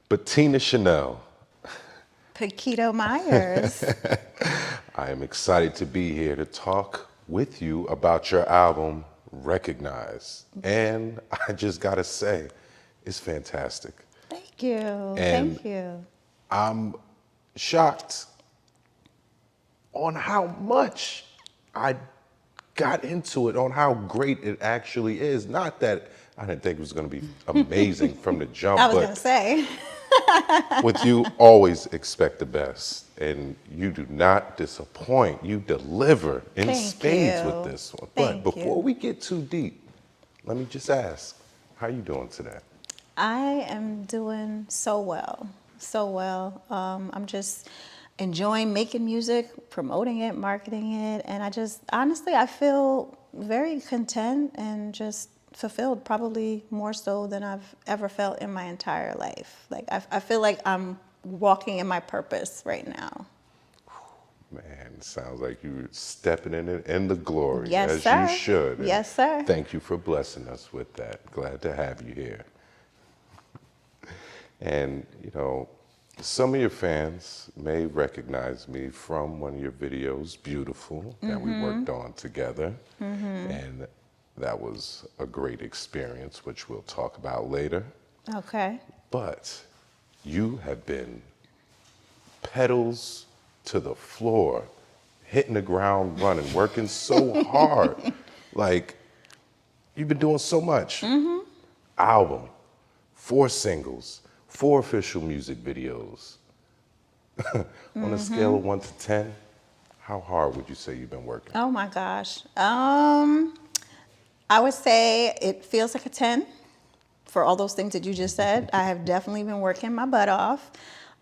Bettina Chanel. Paquito Myers. I am excited to be here to talk with you about your album, Recognize. And I just gotta say, it's fantastic. Thank you. And Thank you. I'm shocked on how much I got into it, on how great it actually is. Not that I didn't think it was gonna be amazing from the jump, I was going to but say. with you, always expect the best. And you do not disappoint. You deliver in Thank spades with you. this one. But Thank before you. we get too deep, let me just ask, how you doing today? I am doing so well. So well. I'm just enjoying making music, promoting it, marketing it. And I just, honestly, I feel very content and just fulfilled, probably more so than I've ever felt in my entire life. Like, I feel like I'm walking in my purpose right now. Man, sounds like you're stepping in it in the glory, Yes, as you sir. should. And Yes, sir. thank you for blessing us with that. Glad to have you here. And, you know, some of your fans may recognize me from one of your videos, Beautiful, that we worked on together. And that was a great experience, which we'll talk about later. Okay. But you have been pedals to the floor, hitting the ground running, working so hard. Like, you've been doing so much. Album, 4 singles, 4 official music videos. On a scale of 1 to 10, how hard would you say you've been working? Oh my gosh. I would say it feels like a 10 for all those things that you just said. I have definitely been working my butt off.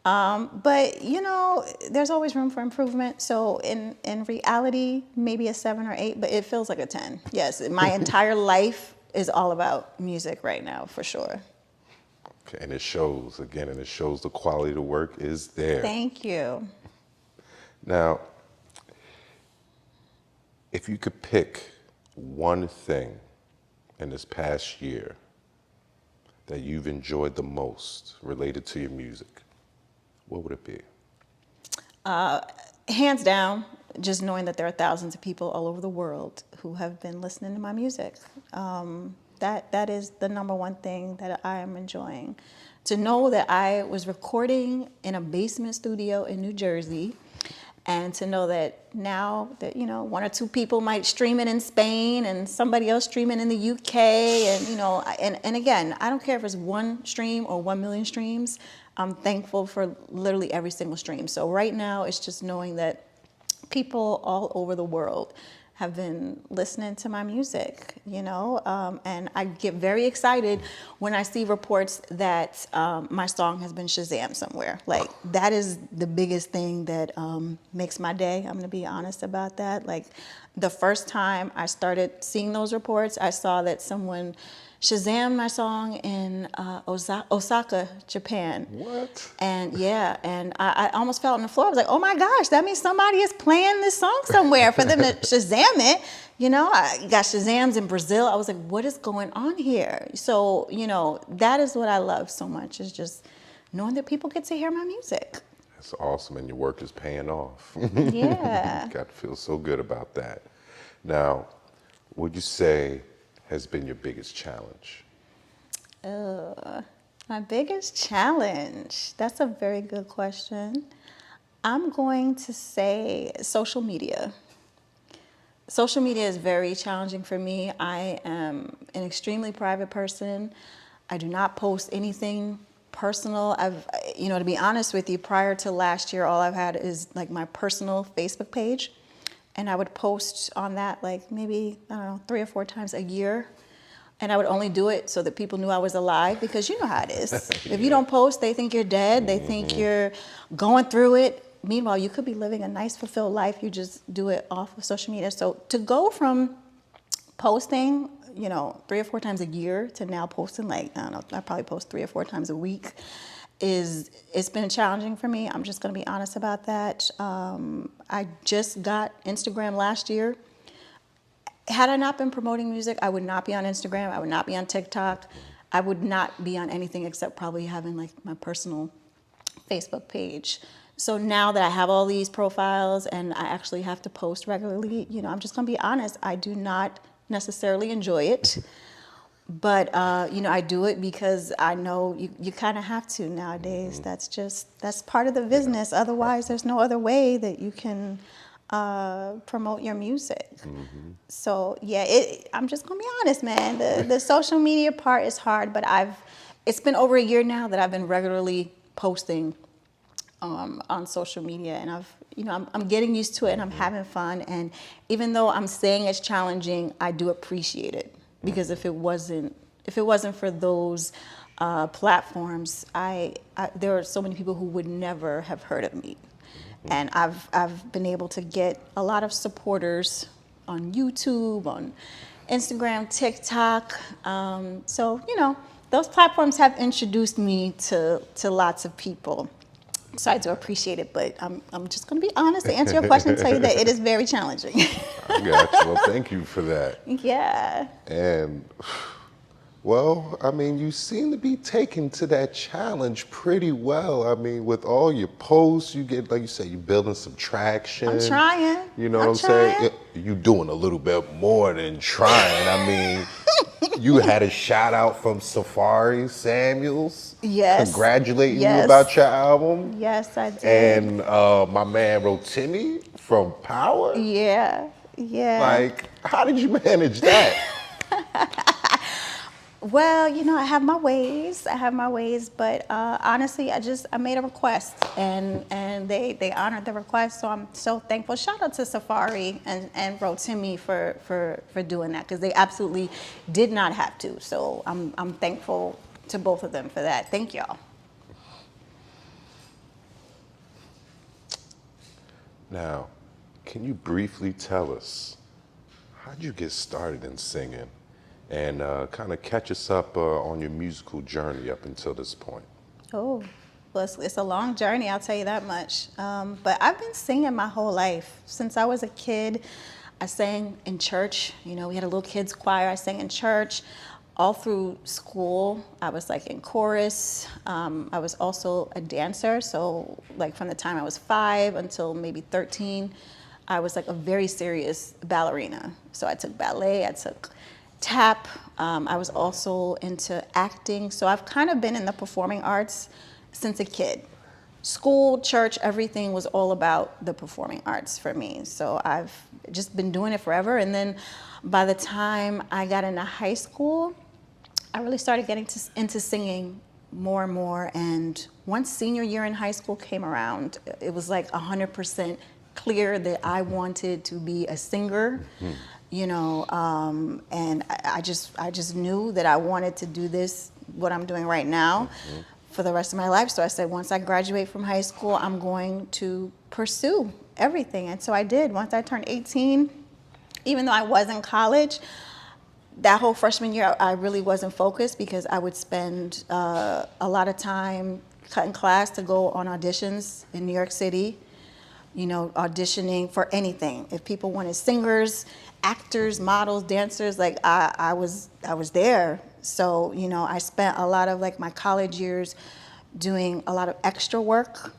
But you know, there's always room for improvement. So in reality, maybe a 7 or 8, but it feels like a 10. Yes, my entire life is all about music right now, for sure. Okay, and it shows, again, and it shows the quality of the work is there. Thank you. Now, if you could pick one thing in this past year that you've enjoyed the most related to your music, what would it be? Hands down, just knowing that there are thousands of people all over the world who have been listening to my music. That is the number one thing that I am enjoying. To know that I was recording in a basement studio in New Jersey, and to know that now that, you know, 1 or 2 people might stream it in Spain and somebody else streaming in the UK, and, you know, and again, I don't care if it's 1 stream or 1 million streams. I'm thankful for literally every single stream. So right now it's just knowing that people all over the world have been listening to my music, you know, and I get very excited when I see reports that my song has been Shazam somewhere. Like, that is the biggest thing that makes my day. I'm gonna be honest about that. Like, the first time I started seeing those reports, I saw that someone Shazam my song in Osaka, Japan. What? And yeah, and I almost fell on the floor. I was like, oh my gosh, that means somebody is playing this song somewhere for them to Shazam it. You know, I got Shazams in Brazil. I was like, what is going on here? So, you know, that is what I love so much, is just knowing that people get to hear my music. That's awesome, and your work is paying off. Yeah. Got to feel so good about that. Now, would you say has been your biggest challenge? My biggest challenge. That's a very good question. I'm going to say social media. Social media is very challenging for me. I am an extremely private person. I do not post anything personal. You know, to be honest with you, prior to last year, all I've had is like my personal Facebook page. And I would post on that like maybe, I don't know, 3 or 4 times a year. And I would only do it so that people knew I was alive, because you know how it is. If you don't post, they think you're dead. They think you're going through it. Meanwhile, you could be living a nice, fulfilled life. You just do it off of social media. So to go from posting, you know, 3 or 4 times a year to now posting like, I don't know, I probably post 3 or 4 times a week, it's been challenging for me. I'm just going to be honest about that. I just got Instagram last year. Had I not been promoting music, I would not be on Instagram. I would not be on TikTok. I would not be on anything except probably having like my personal Facebook page. So now that I have all these profiles and I actually have to post regularly, I'm just gonna be honest, I do not necessarily enjoy it. But I do it because I know you kind of have to nowadays. That's part of the business. Otherwise, there's no other way that you can promote your music. So yeah, I'm just gonna be honest, man. The social media part is hard, but it's been over a year now that I've been regularly posting on social media, and I'm getting used to it, and I'm having fun. And even though I'm saying it's challenging, I do appreciate it, because if it wasn't for those platforms, there are so many people who would never have heard of me. And I've been able to get a lot of supporters on YouTube, on Instagram, TikTok. So those platforms have introduced me to lots of people. So I do appreciate it, but I'm just going to be honest to answer your question and tell you that it is very challenging. I got you. Well, thank you for that. Yeah. And, well, I mean, you seem to be taking to that challenge pretty well. I mean, with all your posts, you get, like you say, you're building some traction. I'm trying. You know what I'm saying? You doing a little bit more than trying. I mean, you had a shout out from Safari Samuels. Yes. Congratulating you about your album. Yes, I did. And my man Rotimi from Power. Yeah. Like, how did you manage that? Well, I have my ways, but honestly, I made a request, and they honored the request, so I'm so thankful. Shout out to Safari and Rotimi for doing that, because they absolutely did not have to. So I'm thankful to both of them for that. Thank y'all. Now, can you briefly tell us, how'd you get started in singing? And kind of catch us up on your musical journey up until this point. Oh, well, it's a long journey, I'll tell you that much. But I've been singing my whole life. Since I was a kid, I sang in church. We had a little kids choir. I sang in church. All through school, I was like in chorus. I was also a dancer. So like from the time I was 5 until maybe 13, I was like a very serious ballerina. So I took ballet, I took tap. I was also into acting. So I've kind of been in the performing arts since a kid. School, church, everything was all about the performing arts for me. So I've just been doing it forever. And then by the time I got into high school, I really started getting into singing more and more. And once senior year in high school came around, it was like 100% clear that I wanted to be a singer. And I just knew that I wanted to do this, what I'm doing right now, for the rest of my life. So I said, once I graduate from high school, I'm going to pursue everything. And so I did. Once I turned 18, even though I was in college, that whole freshman year, I really wasn't focused, because I would spend a lot of time cutting class to go on auditions in New York City, auditioning for anything. If people wanted singers, actors, models, dancers, like I was there. So, I spent a lot of like my college years doing a lot of extra work,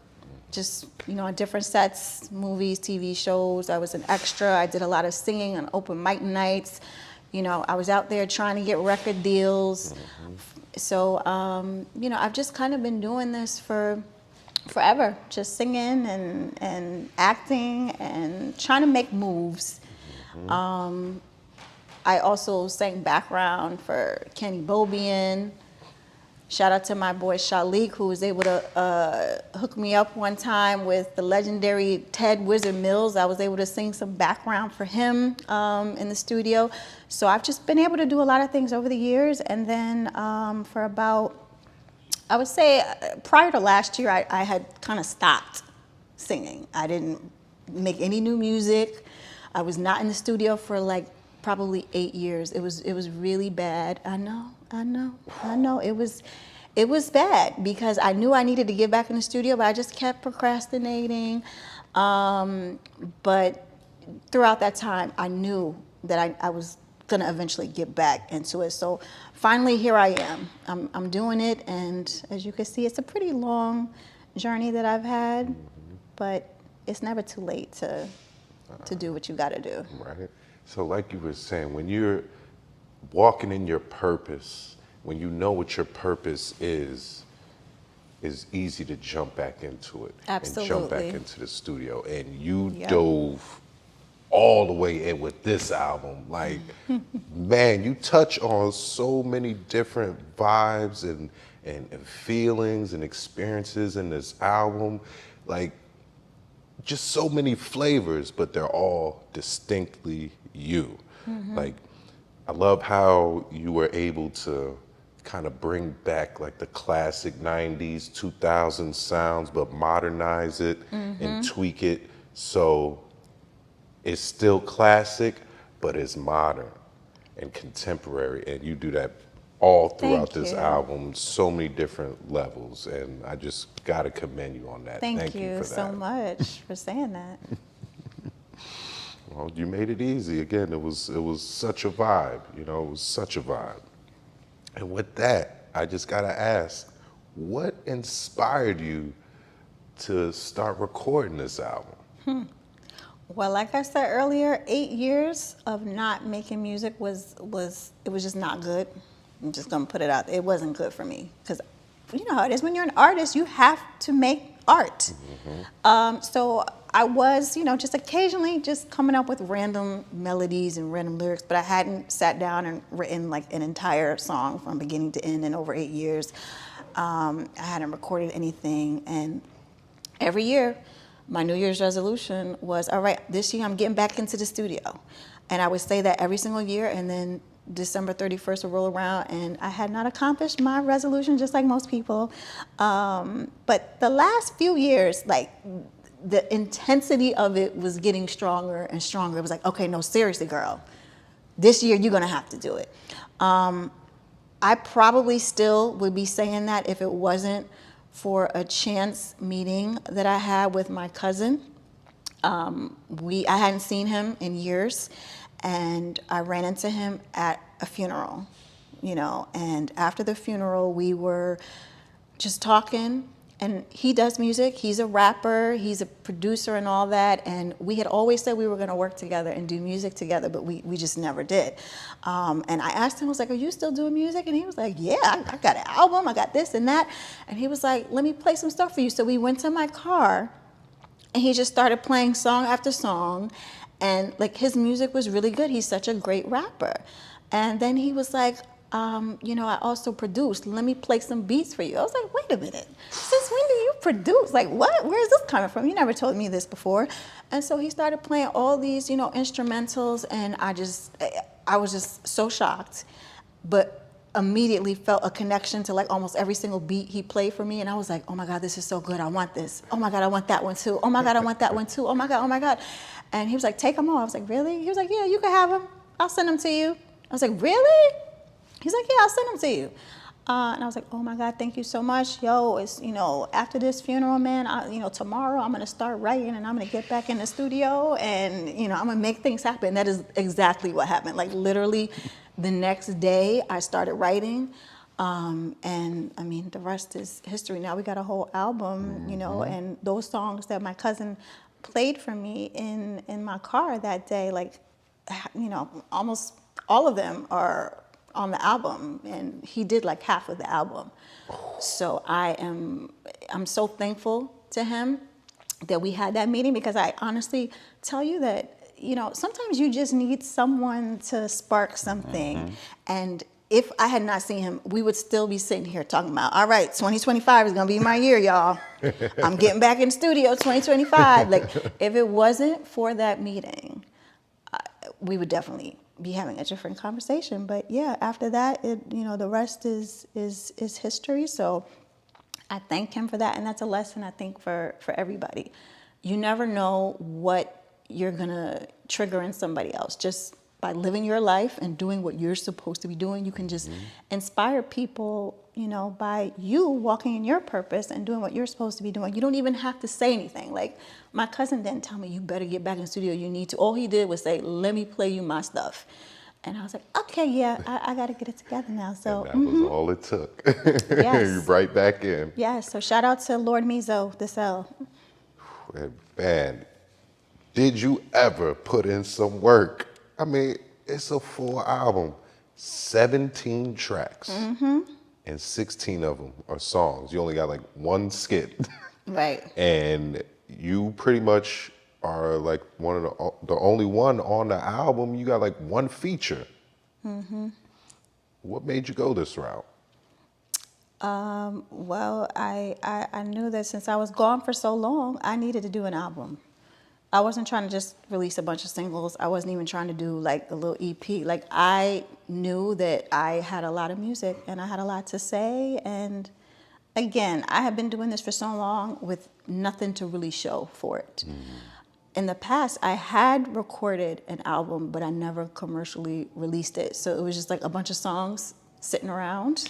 just, on different sets, movies, TV shows. I was an extra. I did a lot of singing on open mic nights. I was out there trying to get record deals. So, I've just kind of been doing this for forever, just singing and acting and trying to make moves. I also sang background for Kenny Bobian. Shout out to my boy Shalik, who was able to hook me up one time with the legendary Ted Wizard Mills. I was able to sing some background for him in the studio. So I've just been able to do a lot of things over the years. And then for about, I would say prior to last year, I had kind of stopped singing. I didn't make any new music. I was not in the studio for like probably 8 years. It was really bad. I know. It was bad, because I knew I needed to get back in the studio, but I just kept procrastinating. But throughout that time, I knew that I was gonna eventually get back into it. So finally, here I am. I'm doing it, and as you can see, it's a pretty long journey that I've had, but it's never too late to do what you got to do. Right. So like you were saying, when you're walking in your purpose, when you know what your purpose is easy to jump back into it. Absolutely. And jump back into the studio. And you Yep. dove all the way in with this album. Like, man, you touch on so many different vibes and feelings and experiences in this album. Like, just so many flavors, but they're all distinctly you. Like, I love how you were able to kind of bring back like the classic 90s, 2000s sounds, but modernize it and tweak it so it's still classic, but it's modern and contemporary. And you do that all throughout Thank this you. album, so many different levels. And I just gotta commend you on that. Thank you you for so that. much for saying that. Well, you made it easy. Again, it was such a vibe, you know, it was such a vibe. And with that, I just gotta ask, what inspired you to start recording this album? Well, like I said earlier, 8 years of not making music was just not good. I'm just gonna put it out there. It wasn't good for me because you know how it is when you're an artist, you have to make art. So I was, just occasionally just coming up with random melodies and random lyrics, but I hadn't sat down and written like an entire song from beginning to end in over 8 years. I hadn't recorded anything, and every year, my New Year's resolution was, all right, this year I'm getting back into the studio. And I would say that every single year, and then December 31st would roll around, and I had not accomplished my resolution, just like most people. But the last few years, like, the intensity of it was getting stronger and stronger. It was like, okay, no, seriously, girl, this year you're gonna have to do it. I probably still would be saying that if it wasn't for a chance meeting that I had with my cousin. I hadn't seen him in years, and I ran into him at a funeral, and after the funeral, we were just talking, and he does music. He's a rapper, he's a producer and all that, and we had always said we were gonna work together and do music together, but we just never did. And I asked him, I was like, are you still doing music? And he was like, yeah, I got an album, I got this and that. And he was like, let me play some stuff for you. So we went to my car, and he just started playing song after song, and like his music was really good. He's such a great rapper. And then he was like, I also produce. Let me play some beats for you. I was like, wait a minute. Since when do you produce? Like, what? Where is this coming from? You never told me this before. And so he started playing all these, instrumentals, and I was just so shocked, but immediately felt a connection to like almost every single beat he played for me. And I was like, oh my God, this is so good. I want this. Oh my God, I want that one too. Oh my God, I want that one too. Oh my God, oh my God. And he was like, take them all. I was like, really? He was like, yeah, you can have them. I'll send them to you. I was like, really? He's like, yeah, I'll send them to you. And I was like, oh my God, thank you so much. Yo, it's, after this funeral, man, tomorrow I'm going to start writing, and I'm going to get back in the studio, and, I'm going to make things happen. That is exactly what happened. Like literally the next day I started writing. And I mean, the rest is history. Now we got a whole album, and those songs that my cousin played for me in my car that day, like, almost all of them are on the album, and he did like half of the album. So I'm so thankful to him that we had that meeting, because I honestly tell you that, sometimes you just need someone to spark something. And if I had not seen him, we would still be sitting here talking about, all right, 2025 is gonna be my year, y'all. I'm getting back in the studio, 2025. Like, if it wasn't for that meeting, we would definitely be having a different conversation. But yeah, after that, the rest is history. So I thank him for that, and that's a lesson, I think, for everybody. You never know what you're gonna trigger in somebody else. Just by living your life and doing what you're supposed to be doing, you can just inspire people, by you walking in your purpose and doing what you're supposed to be doing. You don't even have to say anything. Like, my cousin didn't tell me, you better get back in the studio, you need to. All he did was say, let me play you my stuff. And I was like, okay, yeah, I got to get it together now. And So, that was all it took. You yes. right back in. Yes. So shout out to Lord Mizo, the cell. And man, did you ever put in some work? I mean, it's a full album, 17 tracks, and 16 of them are songs. You only got like one skit. Right. And you pretty much are like one of the only one on the album. You got like one feature. What made you go this route? Well, I knew that since I was gone for so long, I needed to do an album. I wasn't trying to just release a bunch of singles. I wasn't even trying to do like a little EP. Like I knew that I had a lot of music and I had a lot to say. And again, I have been doing this for so long with nothing to really show for it. In the past, I had recorded an album, but I never commercially released it. So it was just like a bunch of songs sitting around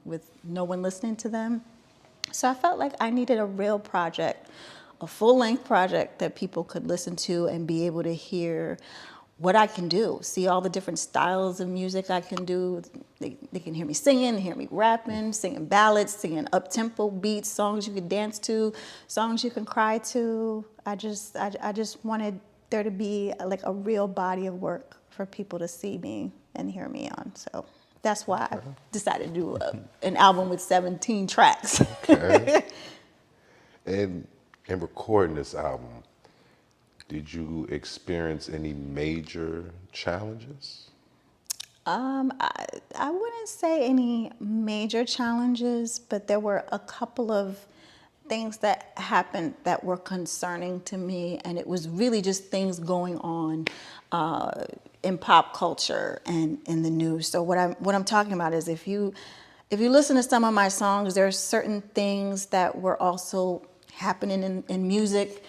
with no one listening to them. So I felt like I needed a real project, a full-length project that people could listen to and be able to hear what I can do, see all the different styles of music I can do. They can hear me singing, hear me rapping, singing ballads, singing up-tempo beats, songs you can dance to, songs you can cry to. I just wanted there to be like a real body of work for people to see me and hear me on. So that's why I decided to do an album with 17 tracks. Okay. And in recording this album, did you experience any major challenges? I wouldn't say any major challenges, but there were a couple of things that happened that were concerning to me, and it was really just things going on in pop culture and in the news. So what I'm talking about is if you listen to some of my songs, there are certain things that were also happening in music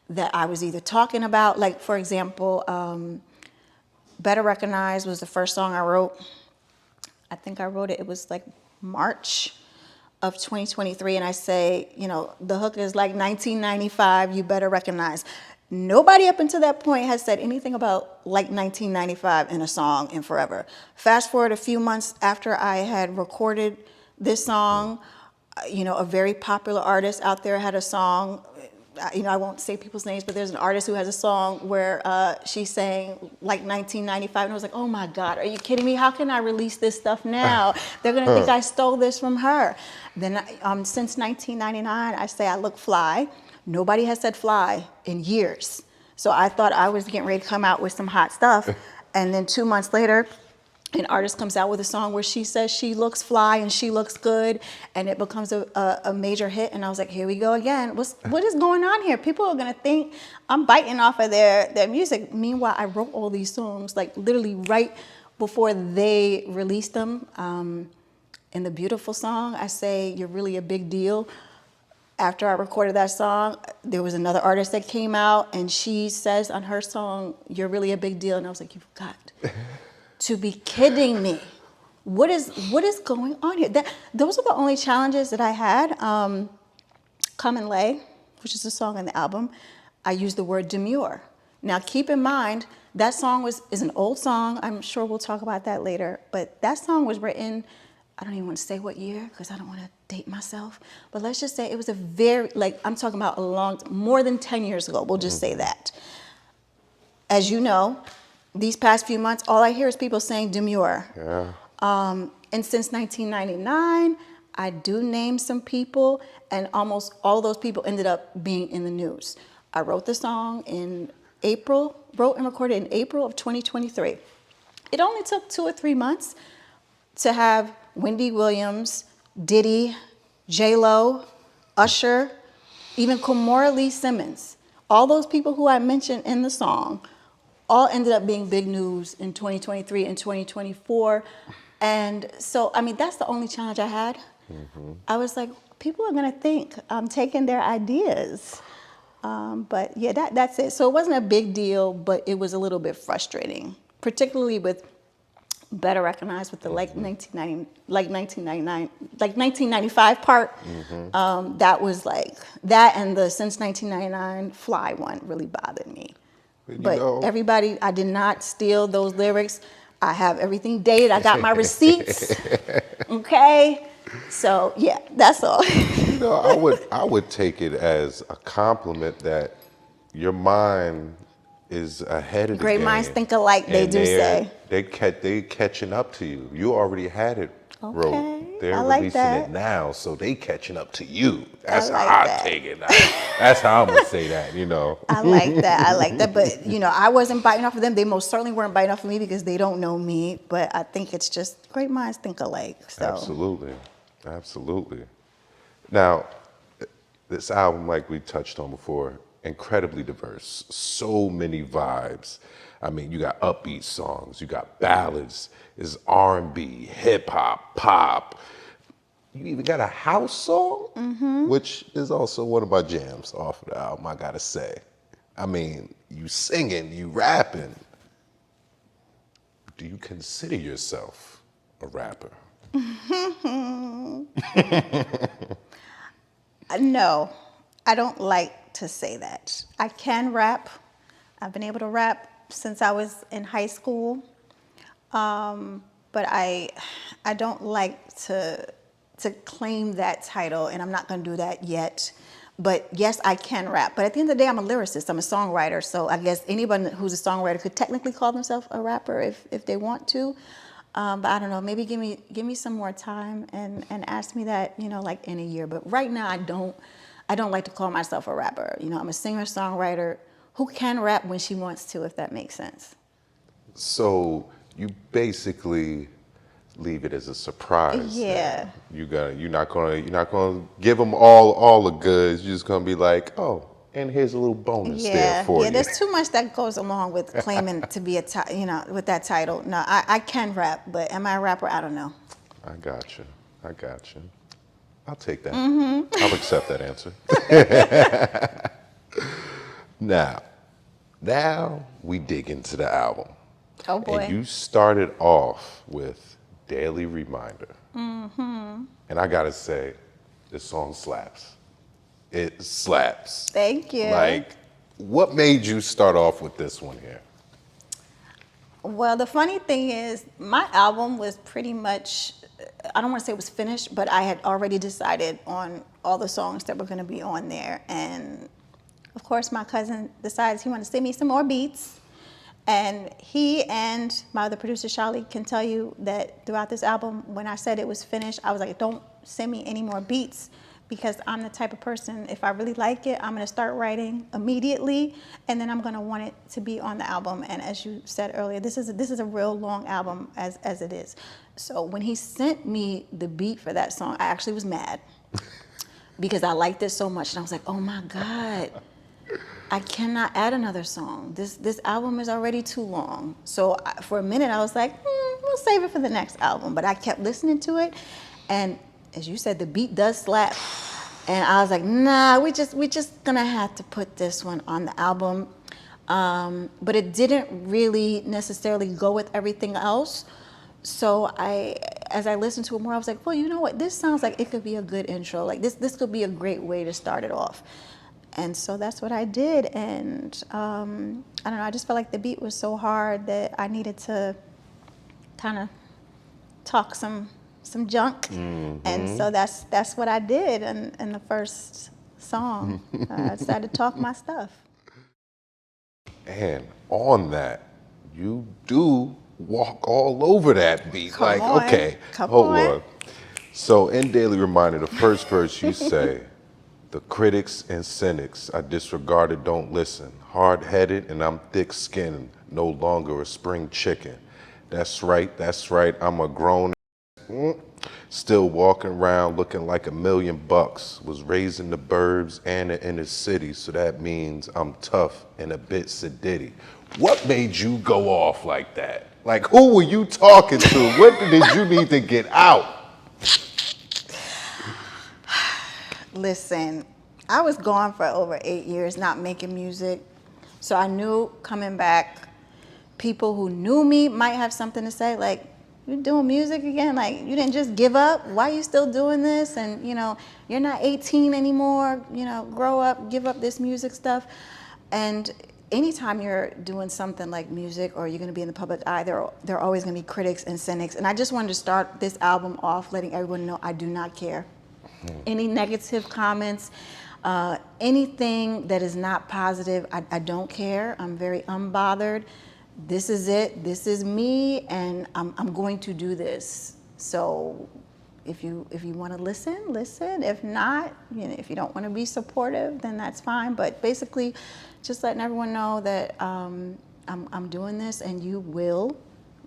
that I was either talking about, like for example, Better Recognize was the first song I wrote. I think I wrote it, it was like March of 2023. And I say, you know, the hook is like 1995, you better recognize. Nobody up until that point has said anything about like 1995 in a song in forever. Fast forward a few months after I had recorded this song, you know, a very popular artist out there had a song. You know, I won't say people's names, but there's an artist who has a song where she's saying like 1995, and I was like, oh my God, are you kidding me? How can I release this stuff now? They're gonna think I stole this from her. Then since 1999, I say I look fly. Nobody has said fly in years. So I thought I was getting ready to come out with some hot stuff. And then 2 months later, an artist comes out with a song where she says she looks fly and she looks good, and it becomes a major hit. And I was like, here we go again. What is going on here? People are gonna think I'm biting off of their music. Meanwhile, I wrote all these songs like literally right before they released them. In the beautiful song, I say you're really a big deal. After I recorded that song, there was another artist that came out and she says on her song, you're really a big deal. And I was like, you've got to be kidding me. What is going on here? Those are the only challenges that I had. Come and Lay, which is a song on the album, I used the word demure. Now keep in mind, that song is an old song. I'm sure we'll talk about that later. But that song was written, I don't even want to say what year because I don't want to date myself. But let's just say it was a very, like I'm talking about more than 10 years ago. We'll just say that. As you know, these past few months, all I hear is people saying demure. Yeah. And since 1999, I do name some people, and almost all those people ended up being in the news. I wrote the song wrote and recorded in April of 2023. It only took 2 or 3 months to have Wendy Williams, Diddy, J-Lo, Usher, even Kimora Lee Simmons. All those people who I mentioned in the song all ended up being big news in 2023 and 2024. And so, I mean, that's the only challenge I had. I was like, people are gonna think I'm taking their ideas. But yeah, that's it. So it wasn't a big deal, but it was a little bit frustrating, particularly with Better Recognize with the like 1995 part. That was like, that and the since 1999 Fly one really bothered me. But everybody, I did not steal those lyrics. I have everything dated. I got my receipts. Okay. So yeah, that's all. You know, I would take it as a compliment that your mind is ahead of the Great minds game, think alike, they and do say. they catching up to you. You already had it wrote. Okay. They're I like releasing it that. now, so they catching up to you. I That's how like I that. take it. That's how I'm gonna say that. You know. I like that. I like that. But, you know, I wasn't biting off of them. They most certainly weren't biting off of me because they don't know me. But I think it's just great minds think alike. So, Absolutely, absolutely. Now, this album, like we touched on before, incredibly diverse. So many vibes. I mean, you got upbeat songs, you got ballads, is R&B, hip hop, pop. You even got a house song, which is also one of my jams off of the album, I gotta say. I mean, you singing, you rapping. Do you consider yourself a rapper? no, I don't like to say that. I can rap. I've been able to rap since I was in high school. But I don't like to claim that title, and I'm not going to do that yet. But yes, I can rap. But at the end of the day, I'm a lyricist. I'm a songwriter. So I guess anyone who's a songwriter could technically call themselves a rapper if they want to. But I don't know. Maybe give me some more time and ask me that, you know, like in a year. But right now, I don't like to call myself a rapper. You know, I'm a singer songwriter who can rap when she wants to, if that makes sense. So you basically leave it as a surprise. Yeah. Then. You're not gonna give them all the goods. You're just gonna be like, oh, and here's a little bonus there for you. There's too much that goes along with claiming to be with that title. No, I can rap, but am I a rapper? I don't know. I got you. I'll take that. I'll accept that answer. Now we dig into the album. Oh boy. And you started off with Daily Reminder. And I gotta say, this song slaps. It slaps. Thank you. Like, what made you start off with this one here? Well, the funny thing is, my album was pretty much, I don't want to say it was finished, but I had already decided on all the songs that were going to be on there. And of course, my cousin decides he wanted to send me some more beats. And he and my other producer, Charlie, can tell you that throughout this album, when I said it was finished, I was like, don't send me any more beats, because I'm the type of person, if I really like it, I'm going to start writing immediately, and then I'm going to want it to be on the album. And as you said earlier, this is a real long album as it is. So when he sent me the beat for that song, I actually was mad because I liked it so much. And I was like, oh my God, I cannot add another song. This album is already too long. So for a minute, I was like, we'll save it for the next album. But I kept listening to it, and as you said, the beat does slap. And I was like, nah, we just gonna have to put this one on the album. But it didn't really necessarily go with everything else. So as I listened to it more, I was like, well, you know what? This sounds like it could be a good intro. Like this could be a great way to start it off. And so that's what I did. And I don't know, I just felt like the beat was so hard that I needed to kind of talk some junk. And so that's what I did in the first song. I decided to talk my stuff. And on that, you do walk all over that beat. Come like, on. okay, Come hold on. on. So in Daily Reminder, the first verse you say, the critics and cynics I disregarded don't listen. Hard-headed and I'm thick-skinned, no longer a spring chicken. That's right, I'm a grown still walking around looking like $1 million. Was raised in the burbs and in the city, so that means I'm tough and a bit sedity. What made you go off like that? Like, who were you talking to? What did you need to get out? Listen, I was gone for over 8 years not making music. So I knew coming back, people who knew me might have something to say, like, you doing music again? Like, you didn't just give up? Why are you still doing this? And, you know, you're not 18 anymore. You know, grow up, give up this music stuff. And anytime you're doing something like music or you're going to be in the public eye, there are always going to be critics and cynics. And I just wanted to start this album off letting everyone know I do not care. Any negative comments, anything that is not positive, I don't care. I'm very unbothered. This is it. This is me, and I'm going to do this. So if you want to listen, listen. If not, if you don't want to be supportive, then that's fine. But basically, just letting everyone know that I'm doing this, and you will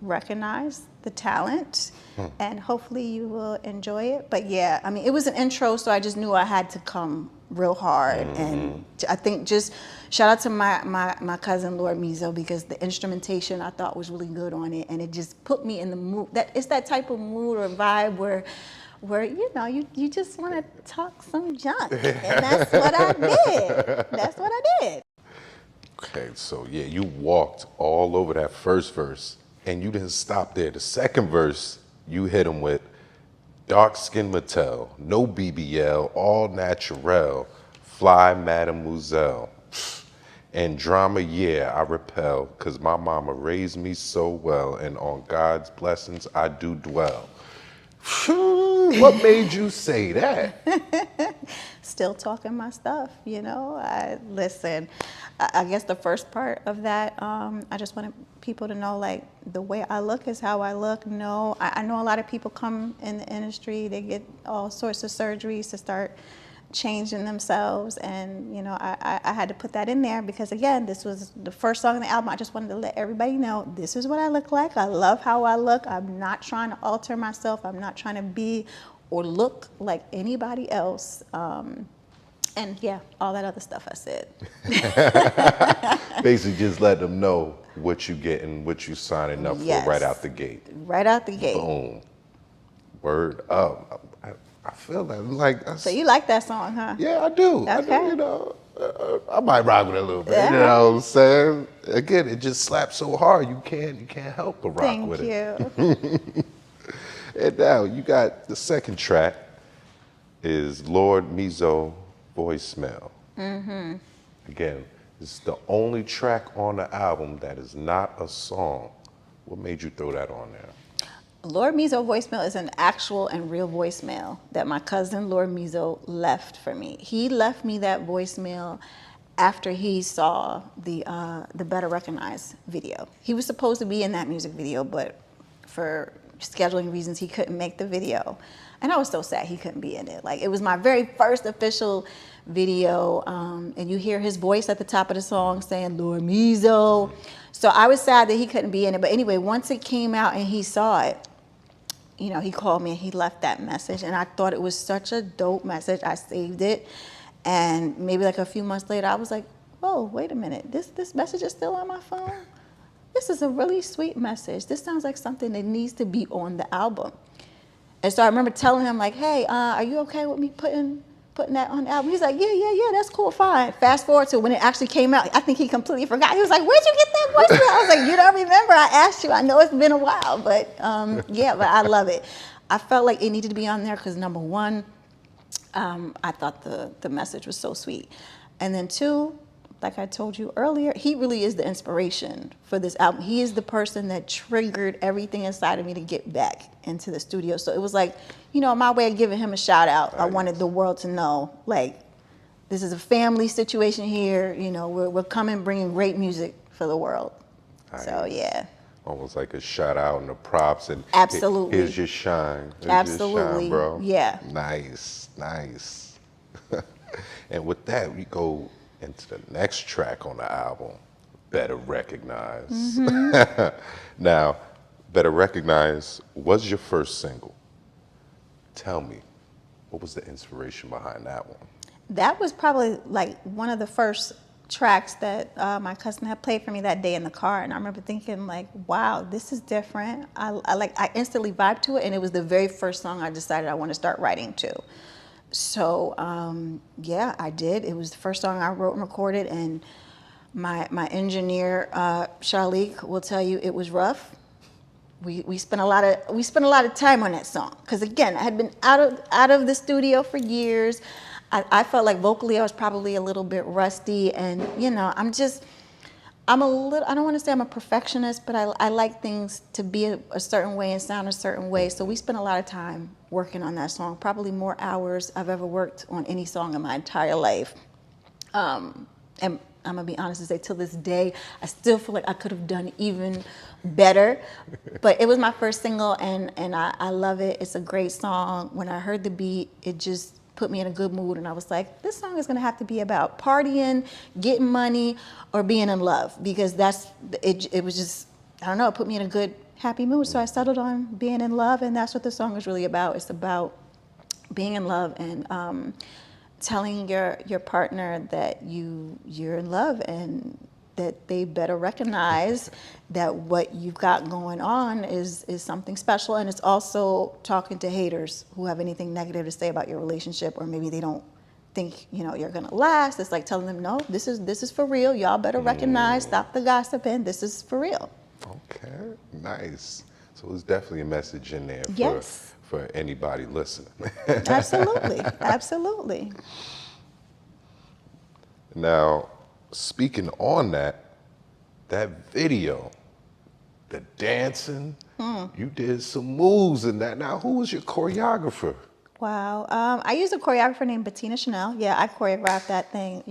recognize the talent, and hopefully you will enjoy it. But yeah, I mean, it was an intro, so I just knew I had to come real hard. And I think just shout out to my cousin Lord Mizo, because the instrumentation I thought was really good on it, and it just put me in the mood. It's that type of mood or vibe where you just want to talk some junk, and that's what I did. That's what I did. Okay, so yeah, you walked all over that first verse, and you didn't stop there. The second verse, you hit him with dark skin Mattel, no BBL, all natural, fly mademoiselle. And drama, yeah, I repel, cause my mama raised me so well, and on God's blessings I do dwell. What made you say that? Still talking my stuff, listen. I guess the first part of that, I just wanted people to know, like, the way I look is how I look. No, I know a lot of people come in the industry, they get all sorts of surgeries to start changing themselves, and I had to put that in there because, again, this was the first song on the album. I just wanted to let everybody know this is what I look like. I love how I look. I'm not trying to alter myself. I'm not trying to be or look like anybody else. And yeah, all that other stuff I said. Basically just let them know what you getting, what you signing up Yes. for right out the gate. Right out the gate. Boom. Word up. I feel that. Like, So you like that song, huh? yeah, I do. Okay. I do, I might rock with it a little bit. Yeah. You know what I'm saying? Again, it just slaps so hard you can't help but rock with it. Thank you. And now you got the second track is Lord Mizo Voicemail. Again, this is the only track on the album that is not a song. What made you throw that on there? Lord Mizo Voicemail is an actual and real voicemail that my cousin Lord Mizo left for me. He left me that voicemail after he saw the Better Recognize video. He was supposed to be in that music video, but for scheduling reasons, he couldn't make the video. And I was so sad he couldn't be in it. Like, it was my very first official video, and you hear his voice at the top of the song saying, Lord Mizo. So I was sad that he couldn't be in it. But anyway, once it came out and he saw it, he called me and he left that message. And I thought it was such a dope message. I saved it. And maybe like a few months later, I was like, whoa, wait a minute. This message is still on my phone? This is a really sweet message. This sounds like something that needs to be on the album. And so I remember telling him, like, hey, are you okay with me putting that on the album? He's like, yeah, that's cool, fine. Fast forward to when it actually came out, I think he completely forgot. He was like, where'd you get that voicemail? I was like, you don't remember? I asked you. I know it's been a while, but yeah, but I love it. I felt like it needed to be on there because, number one, I thought the message was so sweet. And then two, like I told you earlier, he really is the inspiration for this album. He is the person that triggered everything inside of me to get back into the studio. So it was like, my way of giving him a shout out. Right. I wanted the world to know, like, this is a family situation here. We're coming, bringing great music for the world. Nice. So yeah. Almost like a shout out and the props and absolutely. Here's your shine. Here's absolutely, your shine, bro. Yeah. Nice. And with that, we go into the next track on the album, Better Recognize. Now, Better Recognize was your first single. Tell me, what was the inspiration behind that one? That was probably like one of the first tracks that my cousin had played for me that day in the car, and I remember thinking, like, wow, this is different. I instantly vibed to it, and it was the very first song I decided I want to start writing to. So yeah, I did. It was the first song I wrote and recorded, and my engineer Charlique will tell you it was rough. We spent a lot of time on that song because, again, I had been out of the studio for years. I felt like vocally I was probably a little bit rusty, and I'm a little, I don't want to say I'm a perfectionist, but I like things to be a certain way and sound a certain way. So we spent a lot of time working on that song, probably more hours I've ever worked on any song in my entire life. And I'm gonna be honest and say, till this day, I still feel like I could have done even better. But it was my first single, and I love it. It's a great song. When I heard the beat, it just put me in a good mood, and I was like, this song is gonna have to be about partying, getting money, or being in love, because that's it. It was just, I don't know, it put me in a good, happy mood. So I settled on being in love, and that's what the song is really about. It's about being in love and telling your partner that you're in love, and that they better recognize that what you've got going on is something special. And it's also talking to haters who have anything negative to say about your relationship, or maybe they don't think you're gonna last. It's like telling them, no, this is for real. Y'all better recognize, stop the gossiping. This is for real. Okay, nice. So there's definitely a message in there Yes. for anybody listening. Absolutely, absolutely. Now, speaking on that video, the dancing, you did some moves in that. Now, who was your choreographer? Wow. I used a choreographer named Bettina Chanel. Yeah, I choreographed that thing.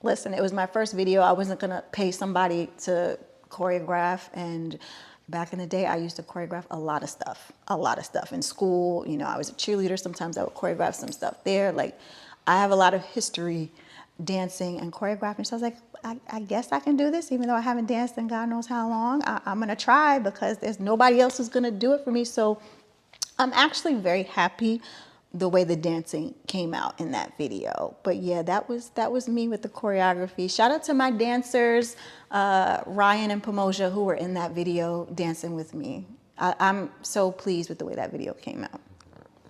Listen, it was my first video. I wasn't going to pay somebody to choreograph. And back in the day, I used to choreograph a lot of stuff. In school, I was a cheerleader. Sometimes I would choreograph some stuff there. Like, I have a lot of history dancing and choreographing. So I was like, I guess I can do this, even though I haven't danced in God knows how long. I'm going to try, because there's nobody else who's going to do it for me. So I'm actually very happy the way the dancing came out in that video. But yeah, that was me with the choreography. Shout out to my dancers, Ryan and Pomoja, who were in that video dancing with me. I'm so pleased with the way that video came out.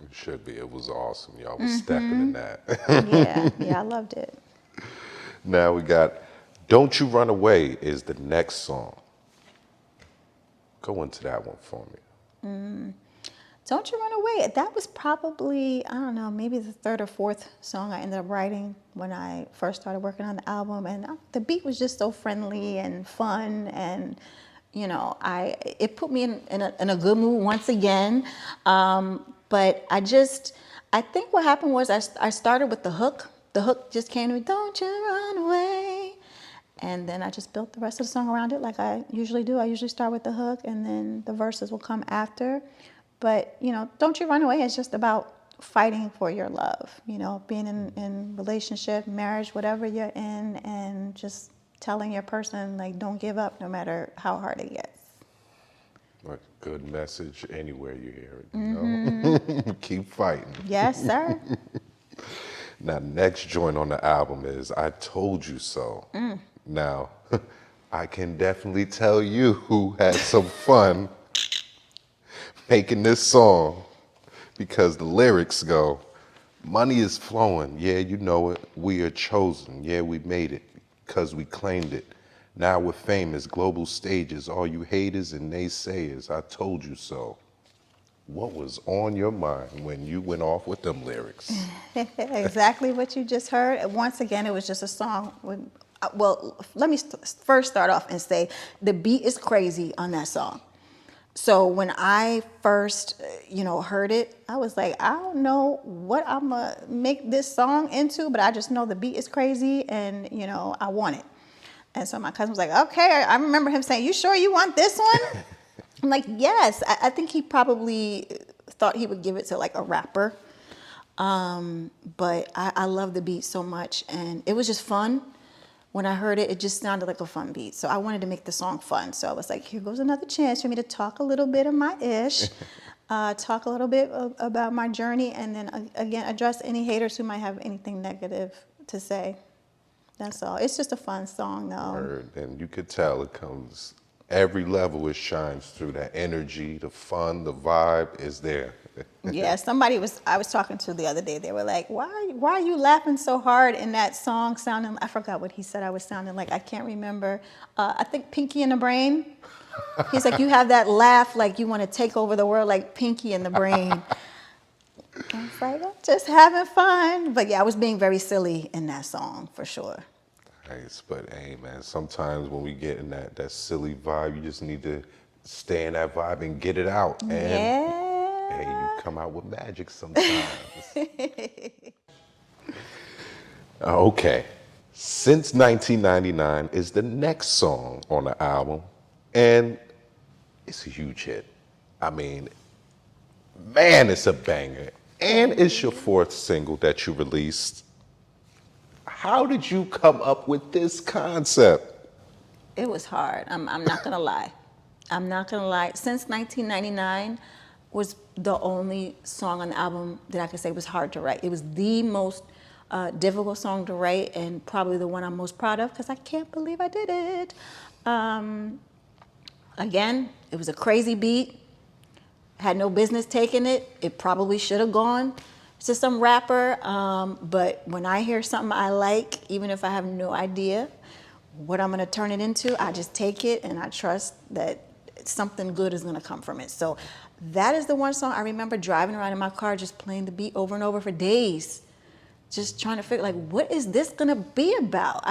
It should be. It was awesome. Y'all was stepping in that. Yeah, I loved it. Now we got Don't You Run Away is the next song. Go into that one for me. Don't You Run Away. That was probably, I don't know, maybe the third or fourth song I ended up writing when I first started working on the album. And the beat was just so friendly and fun. And, it put me in a good mood once again. But I think what happened was I started with the hook. The hook just came to me, don't you run away. And then I just built the rest of the song around it like I usually do. I usually start with the hook, and then the verses will come after. But, Don't You Run Away is just about fighting for your love, being in relationship, marriage, whatever you're in, and just telling your person, like, don't give up no matter how hard it gets. A good message anywhere you hear it, know? Keep fighting. Yes, sir. Now, next joint on the album is I Told You So. Now, I can definitely tell you who had some fun making this song, because the lyrics go, money is flowing, yeah, you know it, we are chosen, yeah, we made it, because we claimed it. Now we're famous, global stages, all you haters and naysayers, I told you so. What was on your mind when you went off with them lyrics? Exactly what you just heard. Once again, it was just a song. Well, let me first start off and say the beat is crazy on that song. So when I first, heard it, I was like, I don't know what I'm going to make this song into, but I just know the beat is crazy and, I want it. And so my cousin was like, okay, I remember him saying, you sure you want this one? I'm like, yes. I think he probably thought he would give it to like a rapper. But I love the beat so much, and it was just fun. When I heard it, it just sounded like a fun beat. So I wanted to make the song fun. So I was like, here goes another chance for me to talk a little bit of my ish, talk a little bit about my journey, and then again, address any haters who might have anything negative to say. That's all. It's just a fun song, though. Word. And you could tell it comes, every level it shines through. That energy, the fun, the vibe is there. Yeah, I was talking to the other day, they were like, why are you laughing so hard in that song sounding, I forgot what he said I was sounding like, I can't remember. I think Pinky in the Brain. He's like, you have that laugh like you want to take over the world like Pinky in the Brain. I was like, I'm just having fun. But yeah, I was being very silly in that song for sure. Nice, but hey, man, sometimes when we get in that silly vibe, you just need to stay in that vibe and get it out. And hey, you Yeah. come out with magic sometimes. Okay. Since 1999 is the next song on the album, and it's a huge hit. I mean, man, it's a banger. And it's your fourth single that you released. How did you come up with this concept? It was hard. I'm not gonna lie. I'm not gonna lie. Since 1999 was the only song on the album that I could say was hard to write. It was the most difficult song to write, and probably the one I'm most proud of because I can't believe I did it. Again, it was a crazy beat. Had no business taking it. It probably should have gone to some rapper. But when I hear something I like, even if I have no idea what I'm gonna turn it into, I just take it and I trust that something good is gonna come from it. So that is the one song I remember driving around in my car just playing the beat over and over for days. Just trying to figure, like, what is this gonna be about?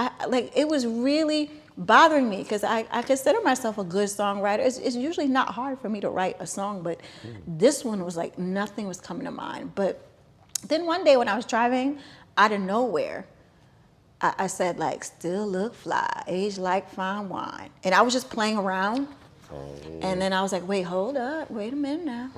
It was really bothering me because I consider myself a good songwriter. It's usually not hard for me to write a song, but this one was like nothing was coming to mind. But then one day when I was driving, out of nowhere, I said, like, still look fly, age like fine wine. And I was just playing around. And then I was like, wait, hold up, wait a minute now.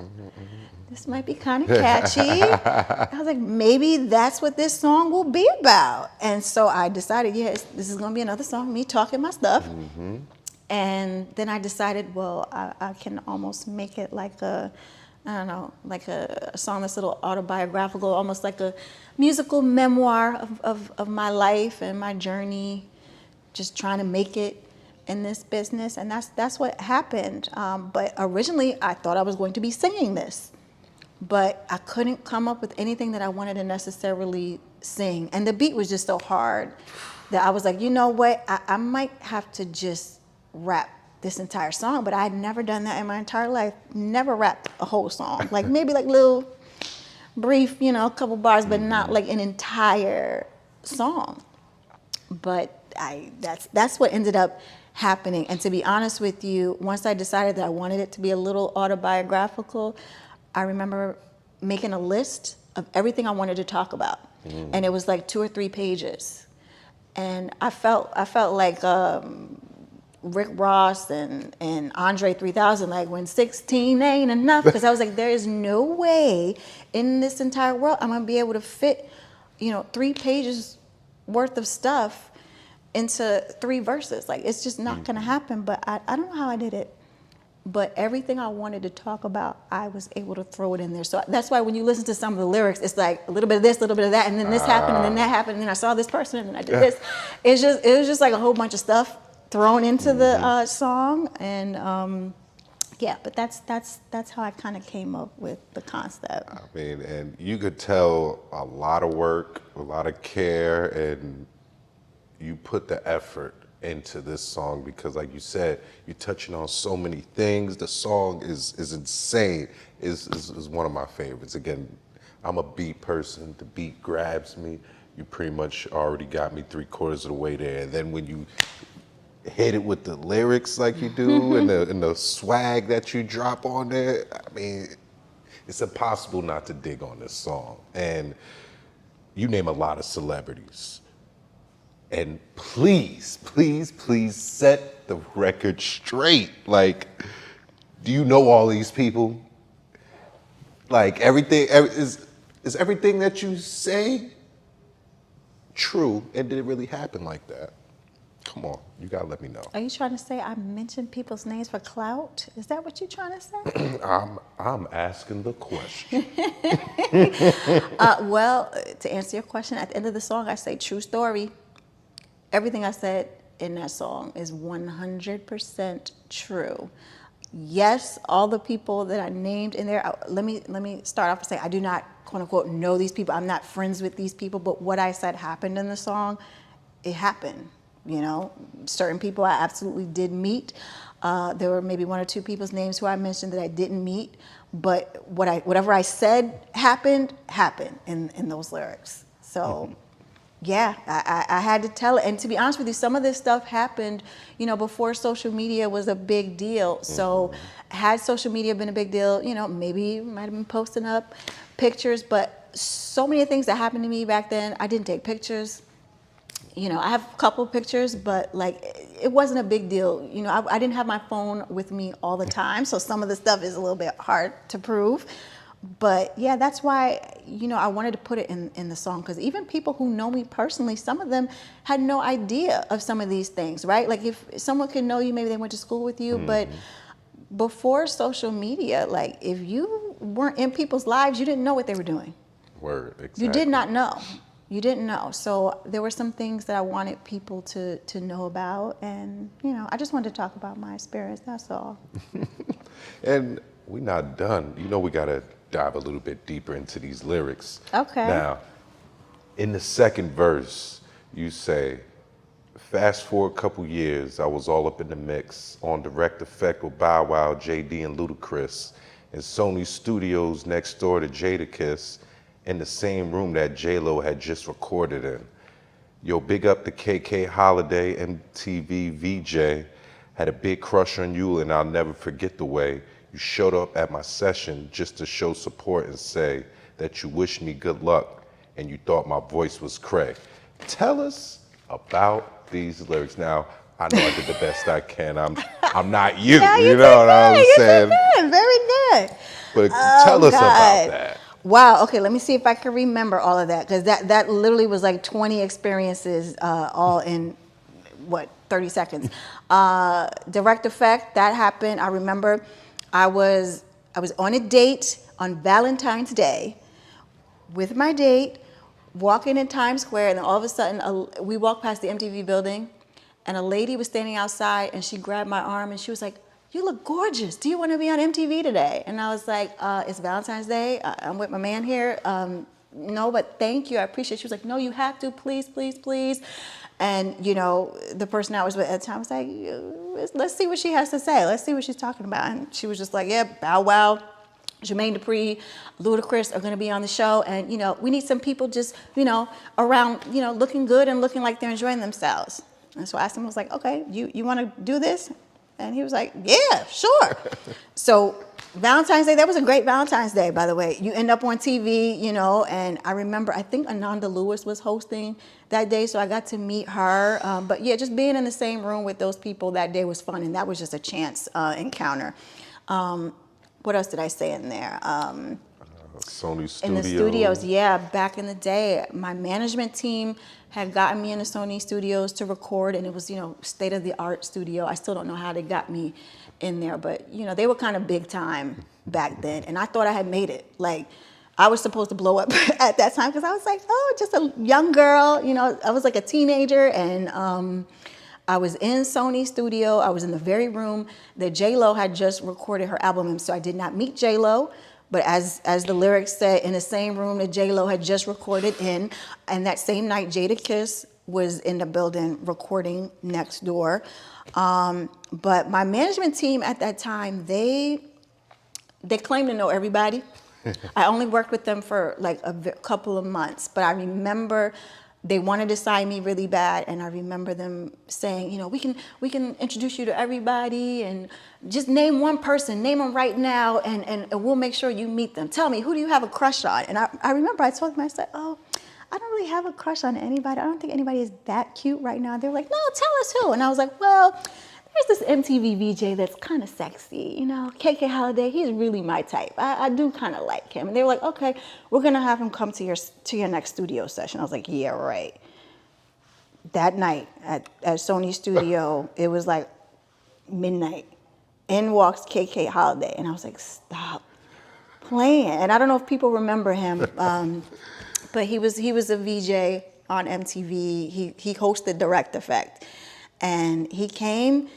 This might be kind of catchy. I was like, maybe that's what this song will be about. And so I decided, yes, this is going to be another song, me talking my stuff. And then I decided, well, I can almost make it like I don't know, like a song that's a little autobiographical, almost like a musical memoir of my life and my journey, just trying to make it in this business. And that's what happened. But originally, I thought I was going to be singing this. But I couldn't come up with anything that I wanted to necessarily sing. And the beat was just so hard that I was like, you know what? I might have to just rap this entire song. But I had never done that in my entire life. Never rapped a whole song. Like maybe like little brief, a couple bars, but not like an entire song. But that's what ended up happening. And to be honest with you, once I decided that I wanted it to be a little autobiographical, I remember making a list of everything I wanted to talk about. And it was like 2 or 3 pages. And I felt like Rick Ross and Andre 3000, like when 16 ain't enough, because I was like, there is no way in this entire world I'm gonna be able to fit, 3 pages worth of stuff into 3 verses. Like it's just not gonna happen. But I don't know how I did it. But everything I wanted to talk about, I was able to throw it in there. So that's why when you listen to some of the lyrics, it's like a little bit of this, a little bit of that, and then this happened, and then that happened, and then I saw this person, and then I did this. It was just like a whole bunch of stuff thrown into the song, and yeah. But that's how I kind of came up with the concept. I mean, and you could tell a lot of work, a lot of care, and you put the effort into this song because, like you said, you're touching on so many things. The song is insane. Is one of my favorites. Again, I'm a beat person. The beat grabs me. You pretty much already got me 3/4 of the way there. And then when you hit it with the lyrics like you do and the swag that you drop on there, I mean, it's impossible not to dig on this song. And you name a lot of celebrities. And please, please, please set the record straight. Like, do you know all these people? Like, is everything that you say true? And did it really happen like that? Come on, you gotta let me know. Are you trying to say I mentioned people's names for clout? Is that what you're trying to say? I'm asking the question. Well, to answer your question, at the end of the song, I say true story. Everything I said in that song is 100% true. Yes, all the people that I named in there, let me start off and say I do not, quote unquote, know these people. I'm not friends with these people, but what I said happened in the song, it happened. Certain people I absolutely did meet. There were maybe 1 or 2 people's names who I mentioned that I didn't meet, but whatever I said happened in those lyrics. So Yeah, I had to tell it. And to be honest with you, some of this stuff happened, before social media was a big deal. So had social media been a big deal, maybe might have been posting up pictures, but so many things that happened to me back then, I didn't take pictures. I have a couple of pictures, but like it wasn't a big deal. I didn't have my phone with me all the time, so some of the stuff is a little bit hard to prove. But yeah, that's why, I wanted to put it in the song, because even people who know me personally, some of them had no idea of some of these things, right? Like if someone could know you, maybe they went to school with you, but before social media, like if you weren't in people's lives, you didn't know what they were doing. Word, exactly. You did not know. You didn't know. So there were some things that I wanted people to know about. And, I just wanted to talk about my experience. That's all. And we're not done. We got to dive a little bit deeper into these lyrics. Okay. Now, in the second verse, you say, fast forward a couple years, I was all up in the mix on direct effect with Bow Wow, JD, and Ludacris in Sony Studios next door to Jadakiss, in the same room that J-Lo had just recorded in. Yo, big up to KK Holiday, MTV VJ. Had a big crush on you, and I'll never forget the way you showed up at my session just to show support and say that you wished me good luck and you thought my voice was cray. Tell us about these lyrics. Now, I know I did the best I can. I'm not you. Yeah, You know what I'm saying? You did good. Very good. But tell us about that. Wow. Okay, let me see if I can remember all of that, because that literally was like 20 experiences all in, 30 seconds. Direct effect, that happened. I remember I was on a date on Valentine's Day with my date, walking in Times Square, and then all of a sudden we walked past the MTV building, and a lady was standing outside, and she grabbed my arm, and she was like, "You look gorgeous. Do you want to be on MTV today?" And I was like, "It's Valentine's Day. I'm with my man here. No, but thank you. I appreciate it." She was like, "No, you have to. Please, please, please." And, the person I was with at the time was like, "Let's see what she has to say. Let's see what she's talking about." And she was just like, "Yeah, Bow Wow, Jermaine Dupri, Ludacris are going to be on the show. And, we need some people just, around, looking good and looking like they're enjoying themselves." And so I asked him, I was like, "Okay, you want to do this?" And he was like, "Yeah, sure." So Valentine's Day, that was a great Valentine's Day, by the way. You end up on TV, and I remember, I think Ananda Lewis was hosting that day, so I got to meet her. But yeah, just being in the same room with those people that day was fun, and that was just a chance encounter. What else did I say in there? Sony Studios. In the studios, yeah, back in the day, my management team had gotten me in the Sony Studios to record, and it was, state-of-the-art studio. I still don't know how they got me in there, but, they were kind of big time back then, and I thought I had made it. Like, I was supposed to blow up at that time, because I was like, just a young girl, I was like a teenager, and I was in Sony Studio. I was in the very room that J-Lo had just recorded her album in, so I did not meet J-Lo. But as the lyrics say, in the same room that J-Lo had just recorded in, and that same night Jadakiss was in the building recording next door. But my management team at that time, they claimed to know everybody. I only worked with them for like a couple of months, but I remember they wanted to sign me really bad, and I remember them saying, we can introduce you to everybody, and just name one person, name them right now, and we'll make sure you meet them. Tell me, who do you have a crush on? And I remember I told them, I said, I don't really have a crush on anybody. I don't think anybody is that cute right now. They were like, "No, tell us who." And I was like, "Well, there's this MTV VJ that's kind of sexy, KK Holiday. He's really my type. I do kind of like him." And they were like, "Okay, we're gonna have him come to your next studio session." I was like, "Yeah, right." That night at Sony Studio, it was like midnight. In walks KK Holiday, and I was like, "Stop playing." And I don't know if people remember him, but he was a VJ on MTV. He hosted Direct Effect, and he came.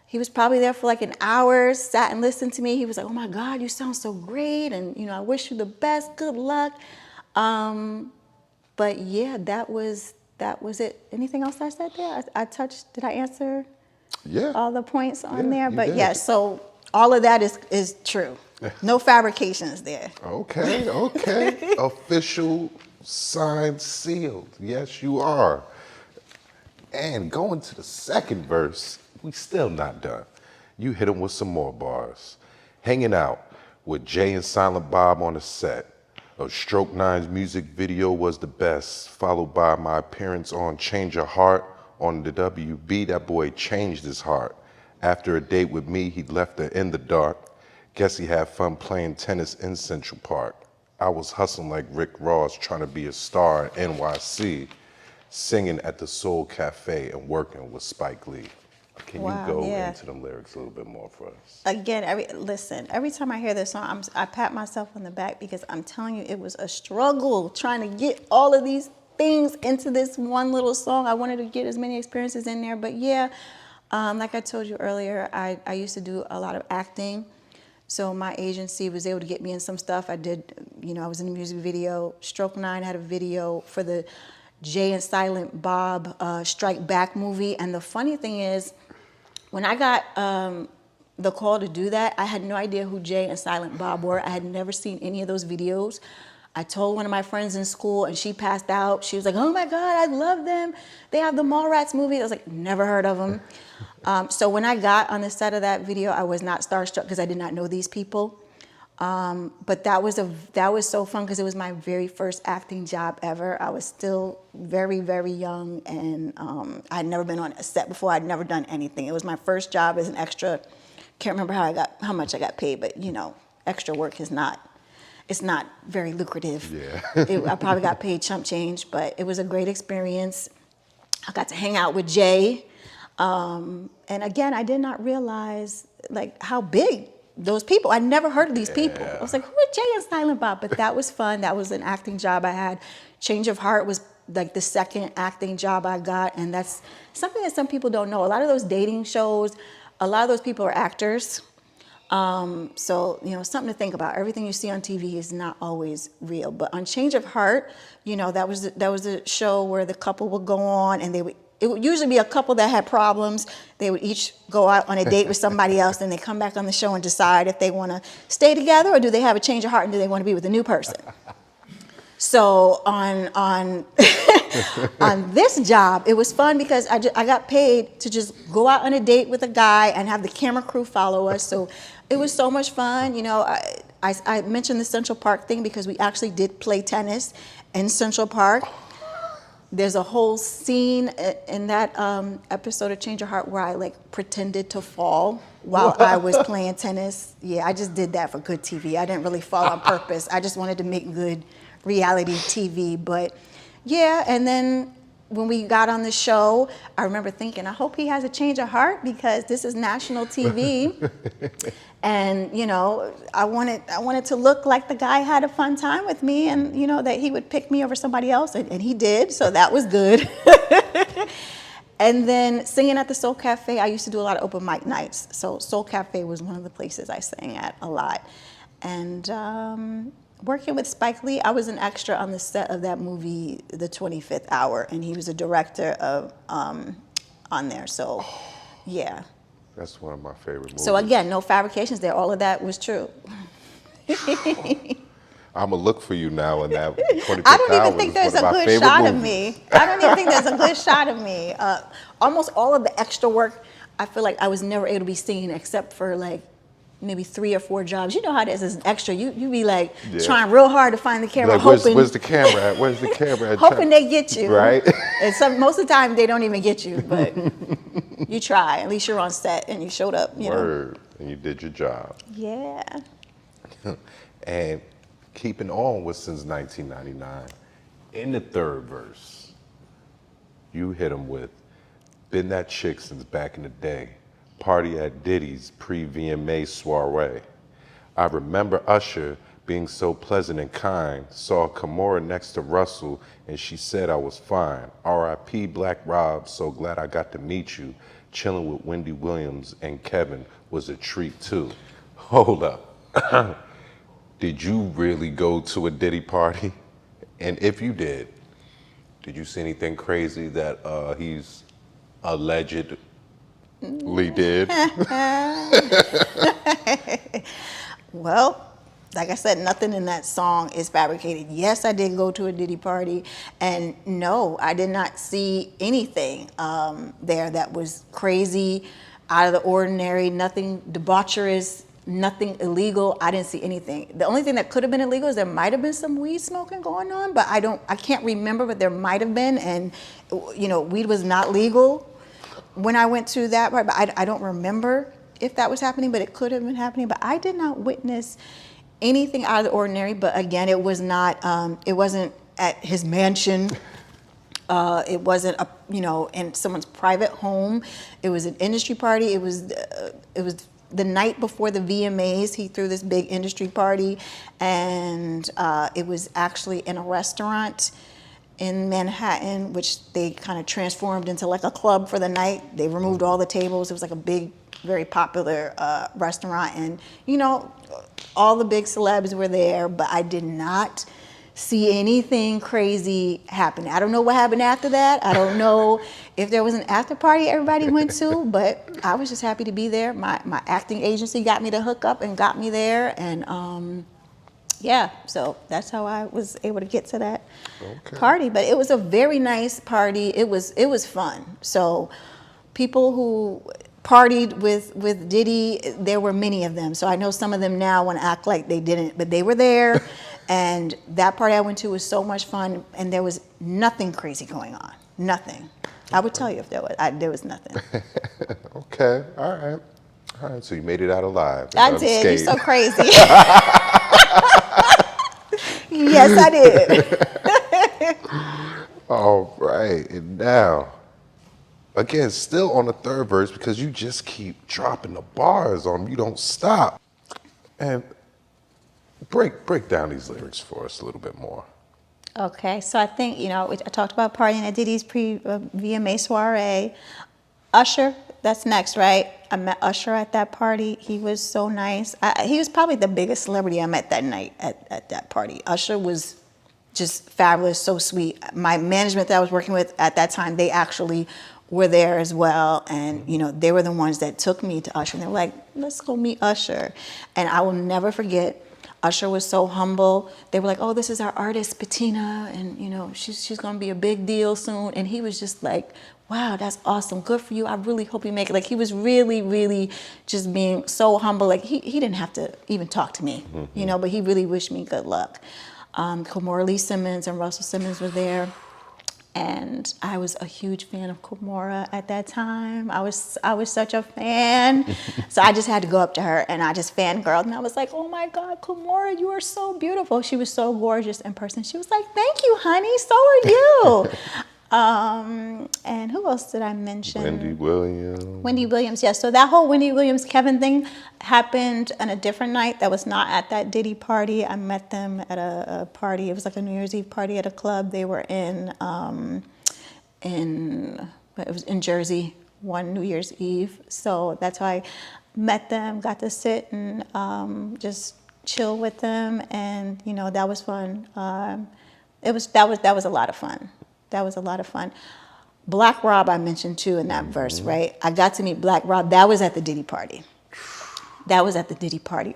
He was probably there for like an hour, sat and listened to me. He was like, "Oh my God, you sound so great, and I wish you the best. Good luck." But yeah, that was it. Anything else I said there? I touched. Did I answer? Yeah. All the points on there? But did. yeah, so all of that is true. No fabrications there. Okay, okay. Official, signed, sealed. Yes, you are. And going to the second verse, we still not done. You hit him with some more bars. Hanging out with Jay and Silent Bob on the set. A Stroke Nine's music video was the best, followed by my appearance on Change Your Heart on the WB. That boy changed his heart. After a date with me, he left her in the dark. Guess he had fun playing tennis in Central Park. I was hustling like Rick Ross, trying to be a star in NYC, singing at the Soul Cafe and working with Spike Lee. Can Wow, you go yeah. into them lyrics a little bit more for us? Again, every time I hear this song, I pat myself on the back because I'm telling you, it was a struggle trying to get all of these things into this one little song. I wanted to get as many experiences in there, but yeah, like I told you earlier, I used to do a lot of acting. So my agency was able to get me in some stuff. I did, I was in a music video. Stroke Nine had a video for the Jay and Silent Bob Strike Back movie. And the funny thing is, when I got the call to do that, I had no idea who Jay and Silent Bob were. I had never seen any of those videos. I told one of my friends in school and she passed out. She was like, oh my God, I love them. They have the Mallrats movie. I was like, never heard of them. So when I got on the set of that video, I was not starstruck because I did not know these people. But that was so fun because it was my very first acting job ever. I was still very, very young and I'd never been on a set before. I'd never done anything. It was my first job as an extra. Can't remember how much I got paid, but extra work it's not very lucrative. Yeah. I probably got paid chump change, but it was a great experience. I got to hang out with Jay. And again, I did not realize how big those people. I never heard of these people. I was like, who are Jay and Silent Bob? But that was fun. That was an acting job I had. Change of Heart was like the second acting job I got. And that's something that some people don't know. A lot of those dating shows, a lot of those people are actors. So, something to think about. Everything you see on TV is not always real. But on Change of Heart, that was a show where the couple would go on and it would usually be a couple that had problems. They would each go out on a date with somebody else and they come back on the show and decide if they want to stay together or do they have a change of heart and do they want to be with a new person. So on on this job, it was fun because I got paid to just go out on a date with a guy and have the camera crew follow us. So it was so much fun. I mentioned the Central Park thing because we actually did play tennis in Central Park. There's a whole scene in that episode of Change Your Heart where I pretended to fall while I was playing tennis. Yeah, I just did that for good TV. I didn't really fall on purpose. I just wanted to make good reality TV. But yeah, and then when we got on the show, I remember thinking, I hope he has a change of heart because this is national TV. And, I wanted to look like the guy had a fun time with me and, that he would pick me over somebody else. And he did. So that was good. And then singing at the Soul Cafe, I used to do a lot of open mic nights. So Soul Cafe was one of the places I sang at a lot. And working with Spike Lee, I was an extra on the set of that movie, The 25th Hour. And he was a director of on there. So, yeah. That's one of my favorite movies. So again, no fabrications there. All of that was true. I'm going to look for you now in that 25th I don't hour even think is there's one a of my good favorite shot of movies. me. I don't even think there's a good shot of me. Almost all of the extra work, I feel like I was never able to be seen except for maybe 3 or 4 jobs. You know how it is as an extra. You be trying real hard to find the camera, hoping. Where's the camera at? Where's the camera at? Hoping they get you. Right? And most of the time they don't even get you, but you try. At least you're on set and you showed up. Word. And you did your job. Yeah. And keeping on with since 1999, in the third verse, you hit him with, been that chick since back in the day. Party at Diddy's pre-VMA soiree. I remember Usher being so pleasant and kind, saw Kimora next to Russell, and she said I was fine. R.I.P. Black Rob, so glad I got to meet you. Chilling with Wendy Williams and Kevin was a treat too. Hold up. Did you really go to a Diddy party? And if you did you see anything crazy that he's allegedly did? well, like I said, nothing in that song is fabricated. Yes, I did go to a Diddy party, and no, I did not see anything there that was crazy, out of the ordinary, nothing debaucherous, nothing illegal. I didn't see anything. The only thing that could have been illegal is there might have been some weed smoking going on, but I can't remember, but there might have been, and weed was not legal when I went to that part, but I don't remember if that was happening, but it could have been happening. But I did not witness anything out of the ordinary. But again, it was not. It wasn't at his mansion. It wasn't in someone's private home. It was an industry party. It was the night before the VMAs. He threw this big industry party, and it was actually in a restaurant in Manhattan, which they kind of transformed into like a club for the night. They removed all the tables. It was like a big, very popular restaurant, and all the big celebs were there, but I did not see anything crazy happening. I don't know what happened after that. I don't know if there was an after party everybody went to, but I was just happy to be there. My acting agency got me to hook up and got me there, and yeah, so that's how I was able to get to that party. But it was a very nice party. It was fun. So people who partied with Diddy, there were many of them. So I know some of them now want to act like they didn't, but they were there. And that party I went to was so much fun, and there was nothing crazy going on. Nothing. I would tell you if there was nothing. Okay, all right. So you made it out alive. I did. You're so crazy. Yes, I did. All right, and now, again, still on the third verse, because you just keep dropping the bars on them. You don't stop. And break down these lyrics for us a little bit more. Okay, so I think, I talked about partying at Diddy's pre-VMA soiree. Usher, that's next, right? I met Usher at that party. He was so nice. He was probably the biggest celebrity I met that night at that party. Usher was just fabulous, so sweet. My management that I was working with at that time, they actually were there as well. And, they were the ones that took me to Usher. And they were like, let's go meet Usher. And I will never forget, Usher was so humble. They were like, oh, this is our artist, Bettina, and, she's going to be a big deal soon. And he was just like, wow, that's awesome. Good for you. I really hope you make it. Like, he was really, really just being so humble. Like, he didn't have to even talk to me, but he really wished me good luck. Kimora Lee Simmons and Russell Simmons were there. And I was a huge fan of Kimora at that time. I was such a fan. So I just had to go up to her, and I just fangirled. And I was like, oh my God, Kimora, you are so beautiful. She was so gorgeous in person. She was like, thank you, honey. So are you. And who else did I mention? Wendy Williams, yes. So that whole Wendy Williams Kevin thing happened on a different night that was not at that Diddy party. I met them at a party. It was like a New Year's Eve party at a club. They were it was in Jersey one New Year's Eve. So that's how I met them, got to sit and just chill with them, and that was fun. That was a lot of fun. That was a lot of fun. Black Rob I mentioned too in that verse, right? I got to meet Black Rob. That was at the Diddy party.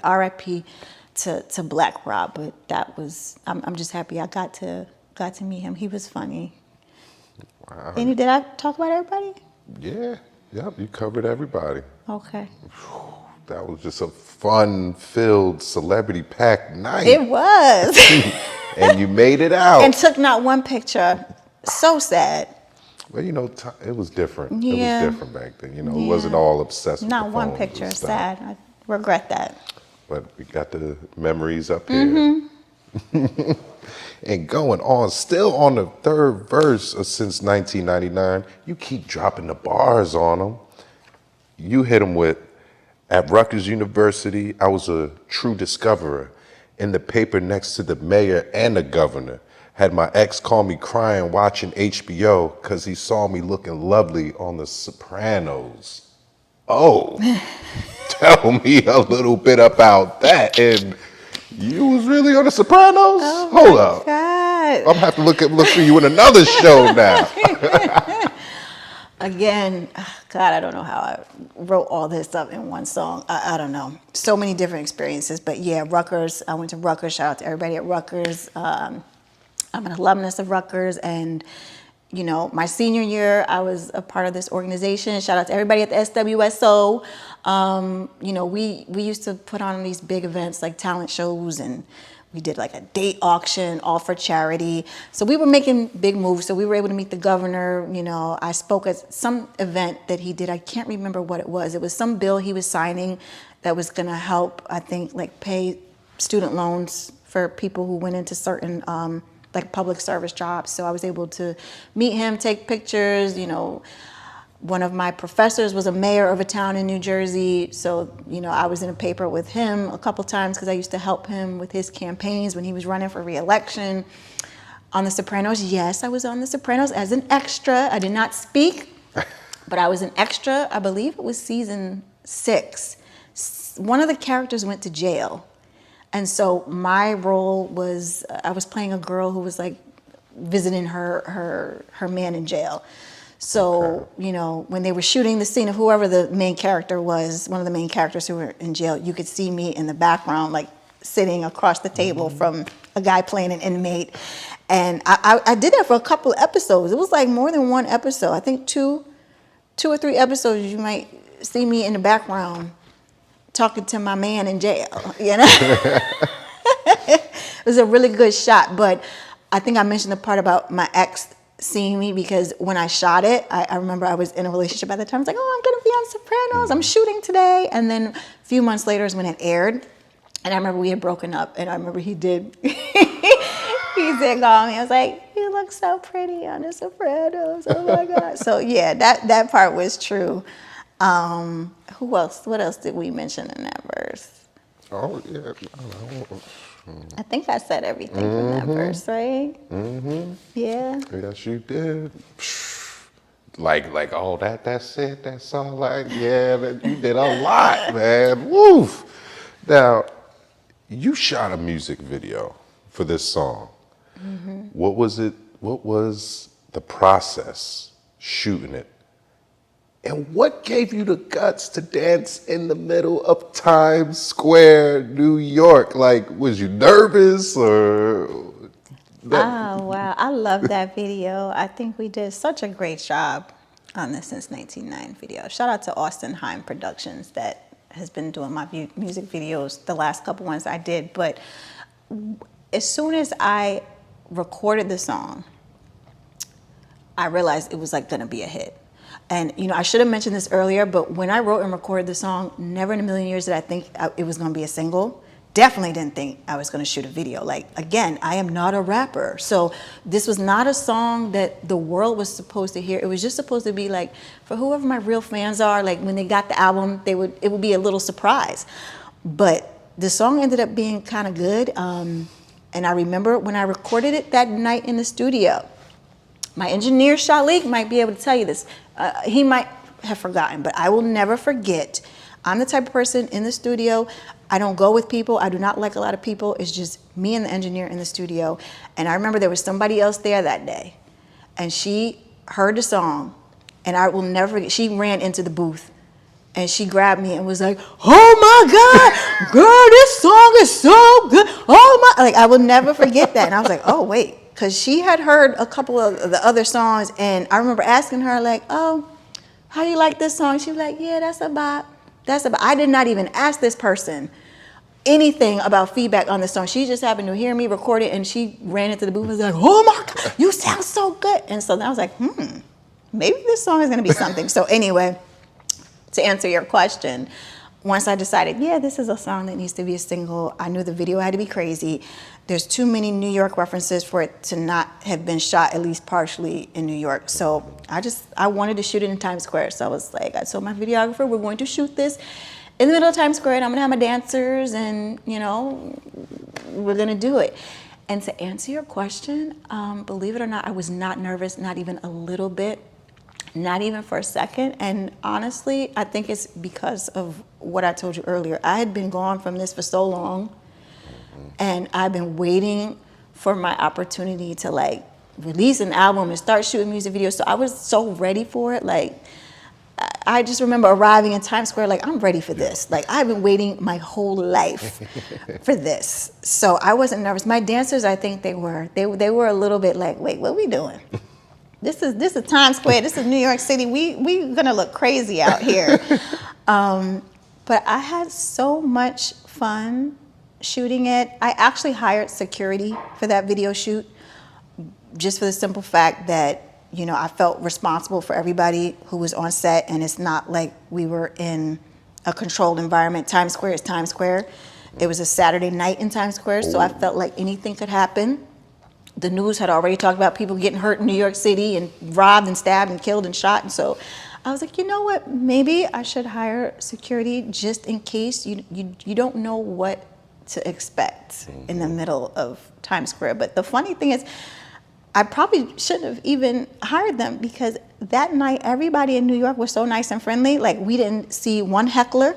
R.I.P. to Black Rob, but that was. I'm just happy I got to meet him. He was funny. Wow. Did I talk about everybody? Yeah. Yep. You covered everybody. Okay. That was just a fun-filled, celebrity-packed night. It was. And you made it out. And took not one picture. So sad. Well, it was different. Yeah. It was different back then. It wasn't all obsessed with not the one phones picture. and stuff. Sad. I regret that. But we got the memories up here. And going on, still on the third verse since 1999, you keep dropping the bars on them. You hit them with, at Rutgers University, I was a true discoverer. In the paper next to the mayor and the governor. Had my ex call me crying watching HBO because he saw me looking lovely on The Sopranos. Oh, tell me a little bit about that. And you was really on The Sopranos? Oh, Hold up. God. I'm gonna have to look for you in another show now. Again, God, I don't know how I wrote all this up in one song. I don't know. So many different experiences. But yeah, Rutgers. I went to Rutgers. Shout out to everybody at Rutgers. I'm an alumnus of Rutgers. And, you know, my senior year, I was a part of this organization. Shout out to everybody at the SWSO. You know, we used to put on these big events like talent shows, and we did like a date auction, all for charity. So we were making big moves. So we were able to meet the governor. You know, I spoke at some event that he did. I can't remember what it was. It was some bill he was signing that was going to help, I think, like pay student loans for people who went into certain like public service jobs. So I was able to meet him, take pictures, you know. One of my professors was a mayor of a town in New Jersey. So, you know, I was in a paper with him a couple times because I used to help him with his campaigns when he was running for re-election. On The Sopranos, yes, I was on The Sopranos as an extra. I did not speak, but I was an extra. I believe it was season 6. One of the characters went to jail. And so my role was, I was playing a girl who was like visiting her man in jail. So, you know, when they were shooting the scene of whoever the main character was, one of the main characters who were in jail, you could see me in the background, like sitting across the table from a guy playing an inmate. And I did that for a couple of episodes. It was like more than one episode. I think two or three episodes, you might see me in the background talking to my man in jail, you know? It was a really good shot. But I think I mentioned the part about my ex seeing me, because when I shot it, I remember I was in a relationship at the time. I was like, oh, I'm going to be on Sopranos. I'm shooting today. And then a few months later is when it aired. And I remember we had broken up. And I remember he did. He did call me. I was like, you look so pretty on The Sopranos. Oh, my God. So, yeah, that part was true. Who else? What else did we mention in that verse? Oh, yeah. I think I said everything from that verse, right? Mm-hmm. Yeah. Yes, you did. Like all that's it. That's all. Like, yeah, you did a lot, man. Woof. Now, you shot a music video for this song. Mm-hmm. What was it? What was the process shooting it? And what gave you the guts to dance in the middle of Times Square, New York? Like, was you nervous or? Oh, wow. I love that video. I think we did such a great job on the Since 1999 video. Shout out to Austin Heim Productions that has been doing my music videos, the last couple ones I did. But as soon as I recorded the song, I realized it was like gonna be a hit. And, you know, I should have mentioned this earlier, but when I wrote and recorded the song, never in a million years did I think it was going to be a single. Definitely didn't think I was going to shoot a video. Like, again, I am not a rapper. So this was not a song that the world was supposed to hear. It was just supposed to be like, for whoever my real fans are, like when they got the album, it would be a little surprise. But the song ended up being kind of good. And I remember when I recorded it that night in the studio, my engineer, Shalik, might be able to tell you this. He might have forgotten, but I will never forget. I'm the type of person in the studio, I don't go with people. I do not like a lot of people. It's just me and the engineer in the studio. And I remember there was somebody else there that day. And she heard the song, and I will never forget. She ran into the booth, and she grabbed me and was like, oh my God, girl, this song is so good. Oh my, like I will never forget that. And I was like, oh, wait. Because she had heard a couple of the other songs, and I remember asking her, like, oh, how do you like this song? She was like, yeah, that's about. I did not even ask this person anything about feedback on the song. She just happened to hear me record it, and she ran into the booth and was like, oh my God, you sound so good. And so then I was like, maybe this song is going to be something. So anyway, to answer your question, once I decided, yeah, this is a song that needs to be a single, I knew the video had to be crazy. There's too many New York references for it to not have been shot at least partially in New York. So I wanted to shoot it in Times Square. So I was like, I told my videographer, we're going to shoot this in the middle of Times Square, and I'm gonna have my dancers, and you know, we're gonna do it. And to answer your question, believe it or not, I was not nervous, not even a little bit. Not even for a second. And honestly, I think it's because of what I told you earlier. I had been gone from this for so long, and I've been waiting for my opportunity to like release an album and start shooting music videos. So I was so ready for it. Like, I just remember arriving in Times Square, like, I'm ready for this. Like, I've been waiting my whole life for this. So I wasn't nervous. My dancers, I think they were a little bit like, wait, what are we doing? This is Times Square. This is New York City. We gonna look crazy out here. But I had so much fun shooting it. I actually hired security for that video shoot, just for the simple fact that, you know, I felt responsible for everybody who was on set, and it's not like we were in a controlled environment. Times Square is Times Square. It was a Saturday night in Times Square, so I felt like anything could happen. The news had already talked about people getting hurt in New York City and robbed and stabbed and killed and shot, and so I was like, you know what, maybe I should hire security just in case. You don't know what to expect in the middle of Times Square. But the funny thing is, I probably shouldn't have even hired them, because that night everybody in New York was so nice and friendly. Like, we didn't see one heckler.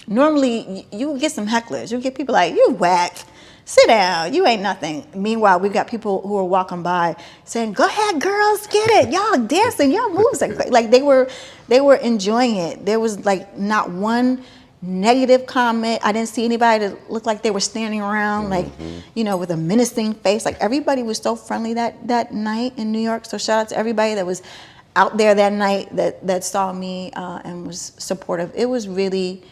Normally you would get some hecklers. You get people like, you whack, sit down, you ain't nothing. Meanwhile, we got people who are walking by saying, go ahead, girls, get it. Y'all dancing, y'all moves are great. Like, they were enjoying it. There was like not one negative comment. I didn't see anybody that looked like they were standing around like, you know, with a menacing face. Like, everybody was so friendly that night in New York. So shout out to everybody that was out there that night that saw me and was supportive. It was really,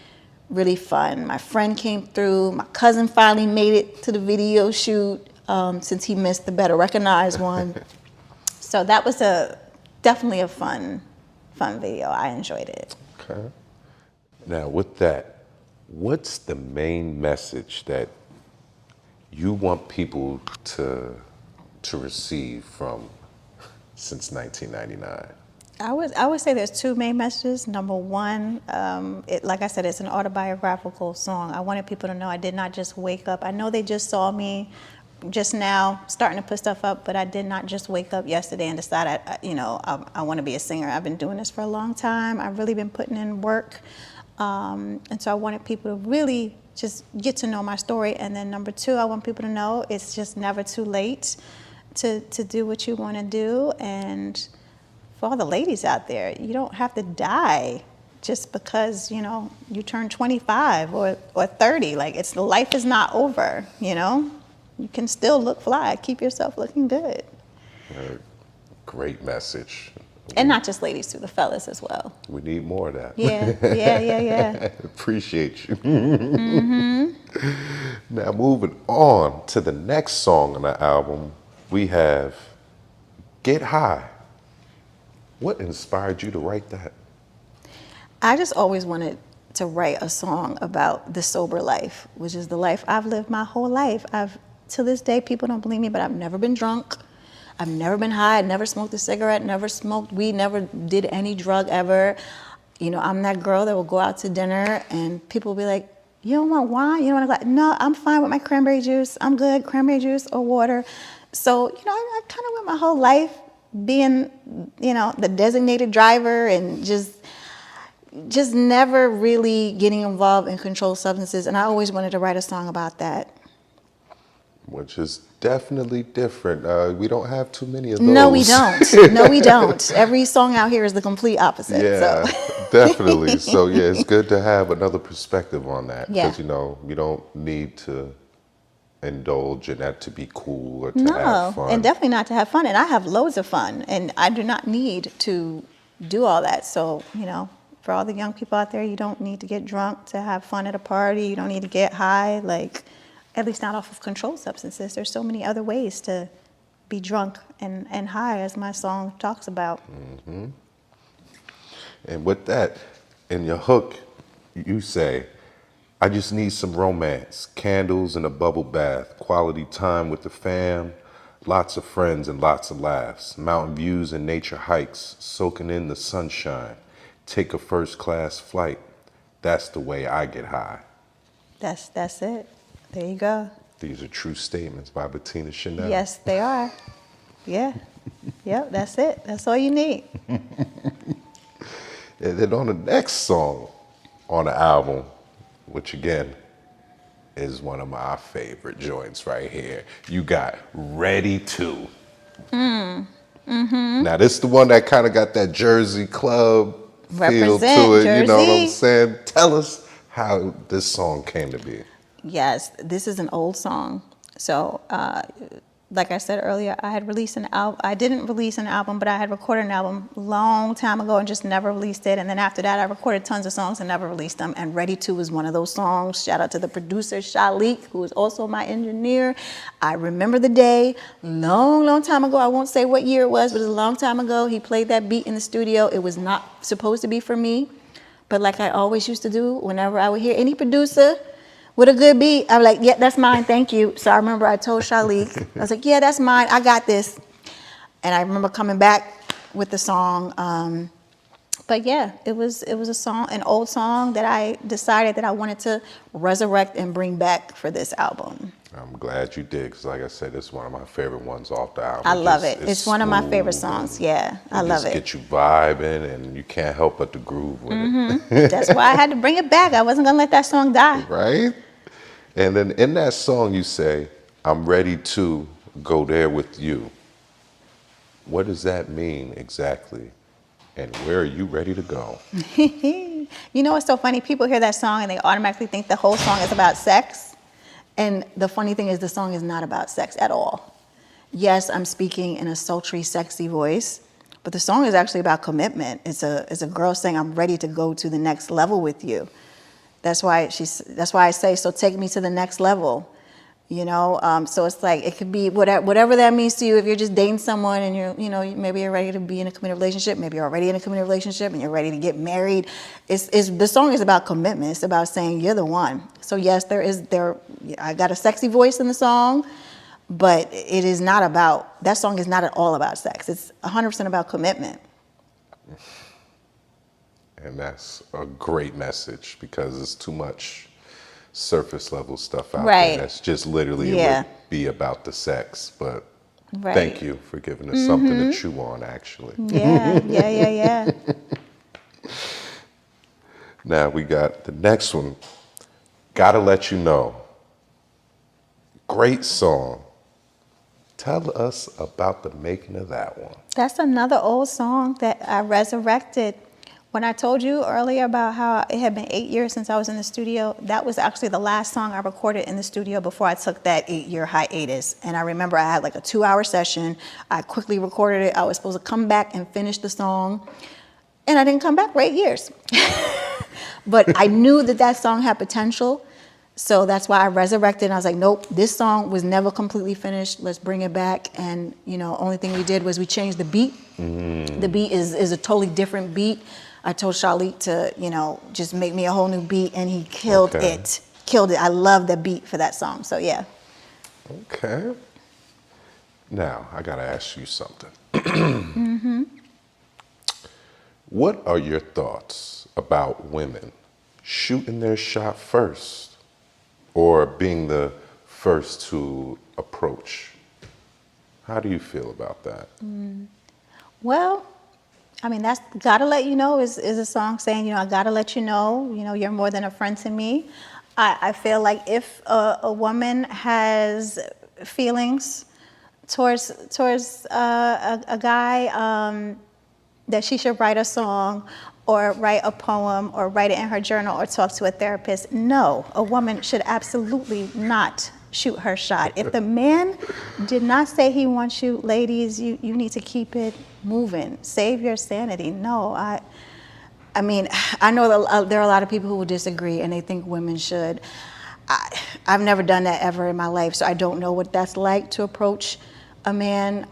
really fun. My friend came through. My cousin finally made it to the video shoot, since he missed the Better Recognized one. So that was definitely a fun video. I enjoyed it. Okay. Now, with that, what's the main message that you want people to receive from Since 1999? I would say there's two main messages. Number one, like I said, it's an autobiographical song. I wanted people to know I did not just wake up. I know they just saw me just now starting to put stuff up, but I did not just wake up yesterday and decide I want to be a singer. I've been doing this for a long time. I've really been putting in work. And so I wanted people to really just get to know my story. And then number two, I want people to know it's just never too late to do what you want to do. And for all the ladies out there, you don't have to die just because, you know, you turn 25 or 30. Like, life is not over, you know? You can still look fly. Keep yourself looking good. Great message. And not just ladies, too, the fellas as well. We need more of that. Yeah. Appreciate you. Now, moving on to the next song on the album, we have Get High. What inspired you to write that? I just always wanted to write a song about the sober life, which is the life I've lived my whole life. To this day, people don't believe me, but I've never been drunk. I've never been high. I never smoked a cigarette, never smoked weed, never did any drug ever. You know, I'm that girl that will go out to dinner and people will be like, you don't want wine? You don't want to go? No, I'm fine with my cranberry juice. I'm good, cranberry juice or water. So, you know, I kind of went my whole life being, you know, the designated driver and just never really getting involved in controlled substances. And I always wanted to write a song about that. Which is definitely different. We don't have too many of those. No, we don't. No, we don't. Every song out here is the complete opposite. Yeah, so. Definitely. So, yeah, it's good to have another perspective on that. Yeah. Because, you know, you don't need to indulge in that to be cool or to have fun. And definitely not to have fun. And I have loads of fun. And I do not need to do all that. So, you know, for all the young people out there, you don't need to get drunk to have fun at a party. You don't need to get high, like, at least not off of controlled substances. There's so many other ways to be drunk and high, as my song talks about. Mm-hmm. And with that, in your hook, you say, I just need some romance, candles and a bubble bath, quality time with the fam, lots of friends and lots of laughs, mountain views and nature hikes, soaking in the sunshine, take a first class flight. That's the way I get high. That's it. There you go. These are true statements by Bettina Chanel. Yes, they are. Yeah. Yep, that's it. That's all you need. And then on the next song on the album, which again is one of my favorite joints right here, you got Ready To. Now, this is the one that kind of got that Jersey club feel to Represent it. You know what I'm Jersey. saying? Tell us how this song came to be. Yes, this is an old song. So, like I said earlier, I had released an album. I didn't release an album, but I had recorded an album long time ago and just never released it. And then after that, I recorded tons of songs and never released them. And Ready To was one of those songs. Shout out to the producer, Shalik, who is also my engineer. I remember the day, long time ago. I won't say what year it was, but it was a long time ago. He played that beat in the studio. It was not supposed to be for me. But like I always used to do, whenever I would hear any producer with a good beat, I was like, yeah, that's mine, thank you. So I remember I told Shalik, I was like, yeah, that's mine, I got this. And I remember coming back with the song. But yeah, it was a song, an old song that I decided that I wanted to resurrect and bring back for this album. I'm glad you did, because like I said, it's one of my favorite ones off the album. I love it. It's one of my favorite songs. Yeah, I love it. Get you vibing, and you can't help but to groove with it. That's why I had to bring it back. I wasn't gonna let that song die. Right? And then in that song, you say, I'm ready to go there with you. What does that mean exactly? And where are you ready to go? You know what's so funny? People hear that song and they automatically think the whole song is about sex. And the funny thing is the song is not about sex at all. Yes, I'm speaking in a sultry, sexy voice, but the song is actually about commitment. It's a girl saying, I'm ready to go to the next level with you. That's why I say, so take me to the next level. You know, so it's like, it could be whatever that means to you. If you're just dating someone and maybe you're ready to be in a committed relationship, maybe you're already in a committed relationship and you're ready to get married. The song is about commitment. It's about saying you're the one. So yes, I got a sexy voice in the song, but it is not about, that song is not at all about sex. It's 100% about commitment. And that's a great message, because it's too much surface level stuff out there. That's just literally it would be about the sex. But thank you for giving us something to chew on, actually. Yeah. Now we got the next one, Gotta Let You Know. Great song. Tell us about the making of that one. That's another old song that I resurrected. When I told you earlier about how it had been 8 years since I was in the studio, that was actually the last song I recorded in the studio before I took that 8-year hiatus. And I remember I had like a 2-hour session. I quickly recorded it. I was supposed to come back and finish the song. And I didn't come back for 8 years. But I knew that song had potential. So that's why I resurrected. And I was like, nope, this song was never completely finished. Let's bring it back. And, only thing we did was we changed the beat. The beat is a totally different beat. I told Shalik to, just make me a whole new beat, and he killed it. Killed it. I love the beat for that song. So, yeah. Okay. Now, I got to ask you something. What are your thoughts about women shooting their shot first, or being the first to approach? How do you feel about that? Well, I mean, that's Gotta Let You Know is a song saying, I gotta let you know, you're more than a friend to me. I feel like if a woman has feelings towards a guy, that she should write a song or write a poem or write it in her journal or talk to a therapist. No, a woman should absolutely not shoot her shot. If the man did not say he wants you, ladies, you need to keep it moving. Save your sanity. No, I mean, I know that there are a lot of people who will disagree and they think women should. I've never done that ever in my life, so I don't know what that's like to approach a man.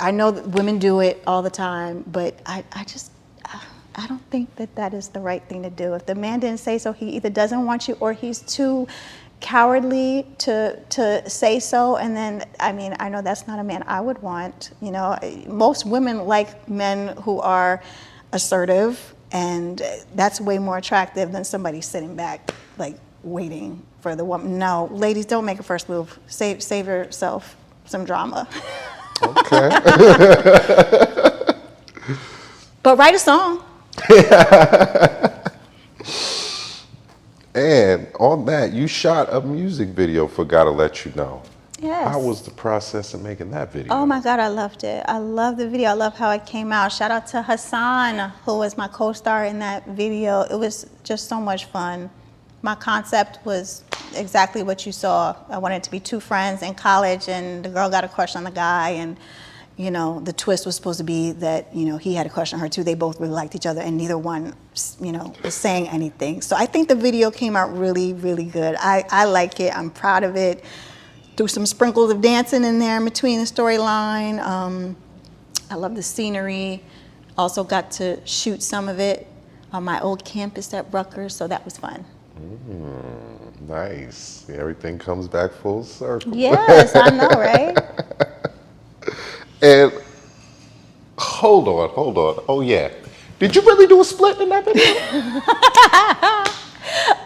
I know that women do it all the time, but I don't think that is the right thing to do. If the man didn't say so, he either doesn't want you or he's too cowardly to say so. And then, I mean, I know that's not a man I would want. Most women like men who are assertive, and that's way more attractive than somebody sitting back, like waiting for the woman. No, ladies, don't make a first move. Save yourself some drama. Okay. But write a song. And on that, you shot a music video for Gotta Let You Know. Yeah, Yes. How was the process of making that video? Oh my God, I loved it. I love the video. I love how it came out. Shout out to Hassan, who was my co-star in that video. It was just so much fun. My concept was exactly what you saw. I wanted it to be two friends in college, and the girl got a crush on the guy, and you know, the twist was supposed to be that, you know, he had a crush on her too. They both really liked each other, and neither one, you know, was saying anything. So I think the video came out really, really good. I like it. I'm proud of it. Threw some sprinkles of dancing in there in between the storyline. I love the scenery. Also got to shoot some of it on my old campus at Rutgers, so that was fun. Nice. Everything comes back full circle. Yes, I know, right? And hold on. Oh yeah. Did you really do a split in that video?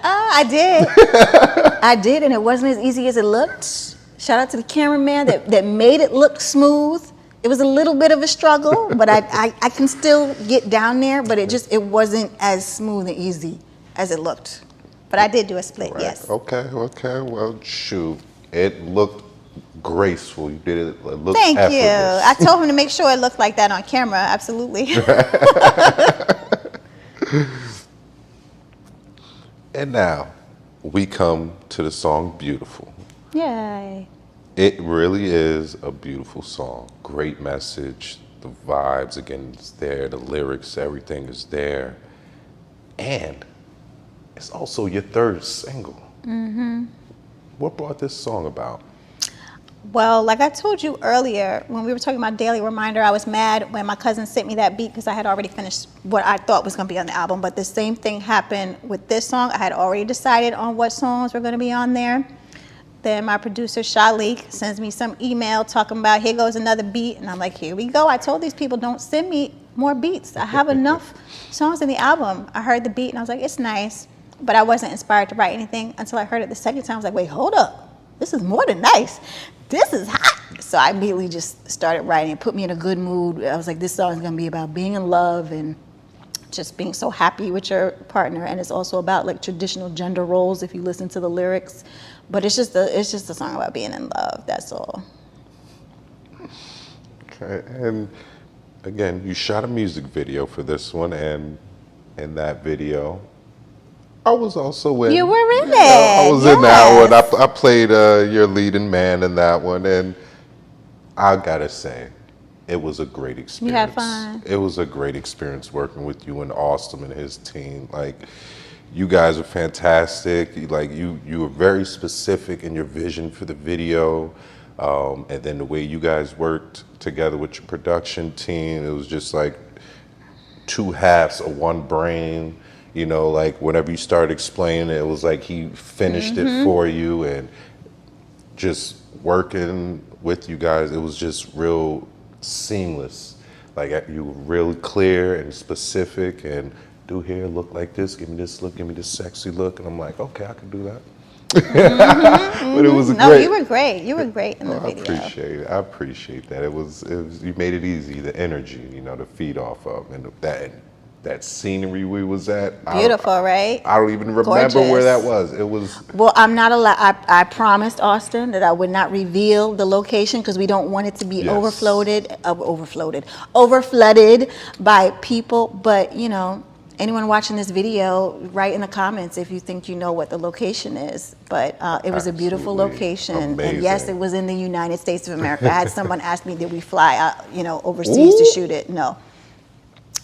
I did. I did, and it wasn't as easy as it looked. Shout out to the cameraman that made it look smooth. It was a little bit of a struggle, but I can still get down there, but it wasn't as smooth and easy as it looked. But I did do a split, Right. yes. Okay. Well, shoot. It looked graceful. You did it. It looked Thank you. effortless. I told him to make sure it looked like that on camera, absolutely. And now we come to the song Beautiful. Yay. It really is a beautiful song. Great message. The vibes, again, is there. The lyrics, everything is there. And it's also your third single. Mm-hmm. What brought this song about? Well, like I told you earlier, when we were talking about Daily Reminder, I was mad when my cousin sent me that beat because I had already finished what I thought was going to be on the album. But the same thing happened with this song. I had already decided on what songs were going to be on there. Then my producer, Shalik, sends me some email talking about, here goes another beat. And I'm like, here we go. I told these people, don't send me more beats. I have enough songs in the album. I heard the beat and I was like, it's nice. But I wasn't inspired to write anything until I heard it the second time. I was like, wait, hold up. This is more than nice. This is hot. So I immediately just started writing. It put me in a good mood. I was like, this song is going to be about being in love and just being so happy with your partner. And it's also about like traditional gender roles if you listen to the lyrics. But it's just a song about being in love. That's all. Okay. And again, you shot a music video for this one, and in that video, I was also in. You were in it. I was in that Yes. one. I played your leading man in that one, and I gotta say, it was a great experience. You had fun. It was a great experience working with you and Austin and his team. Like, you guys are fantastic. You were very specific in your vision for the video, and then the way you guys worked together with your production team, it was just like two halves of one brain. You know, like whenever you started explaining it, it was like he finished it for you, and just working with you guys, it was just real seamless. Like, you were really clear and specific, and do hair look like this, give me this look, give me this sexy look, and I'm like, okay, I can do that. But it was No, great. you were great. You were great in the I video. appreciate it. I appreciate that. It was you made it easy, the energy, to feed off of, and that scenery we was at. Beautiful, right? I don't even remember where that Gorgeous. was. It was Well, I'm not allowed. I promised Austin that I would not reveal the location because we don't want it to be Yes. overflooded by people. But anyone watching this video, write in the comments if you think you know what the location is. But it was a beautiful Absolutely location, amazing. and yes, it was in the United States of America. I had someone ask me, did we fly overseas to shoot it? No.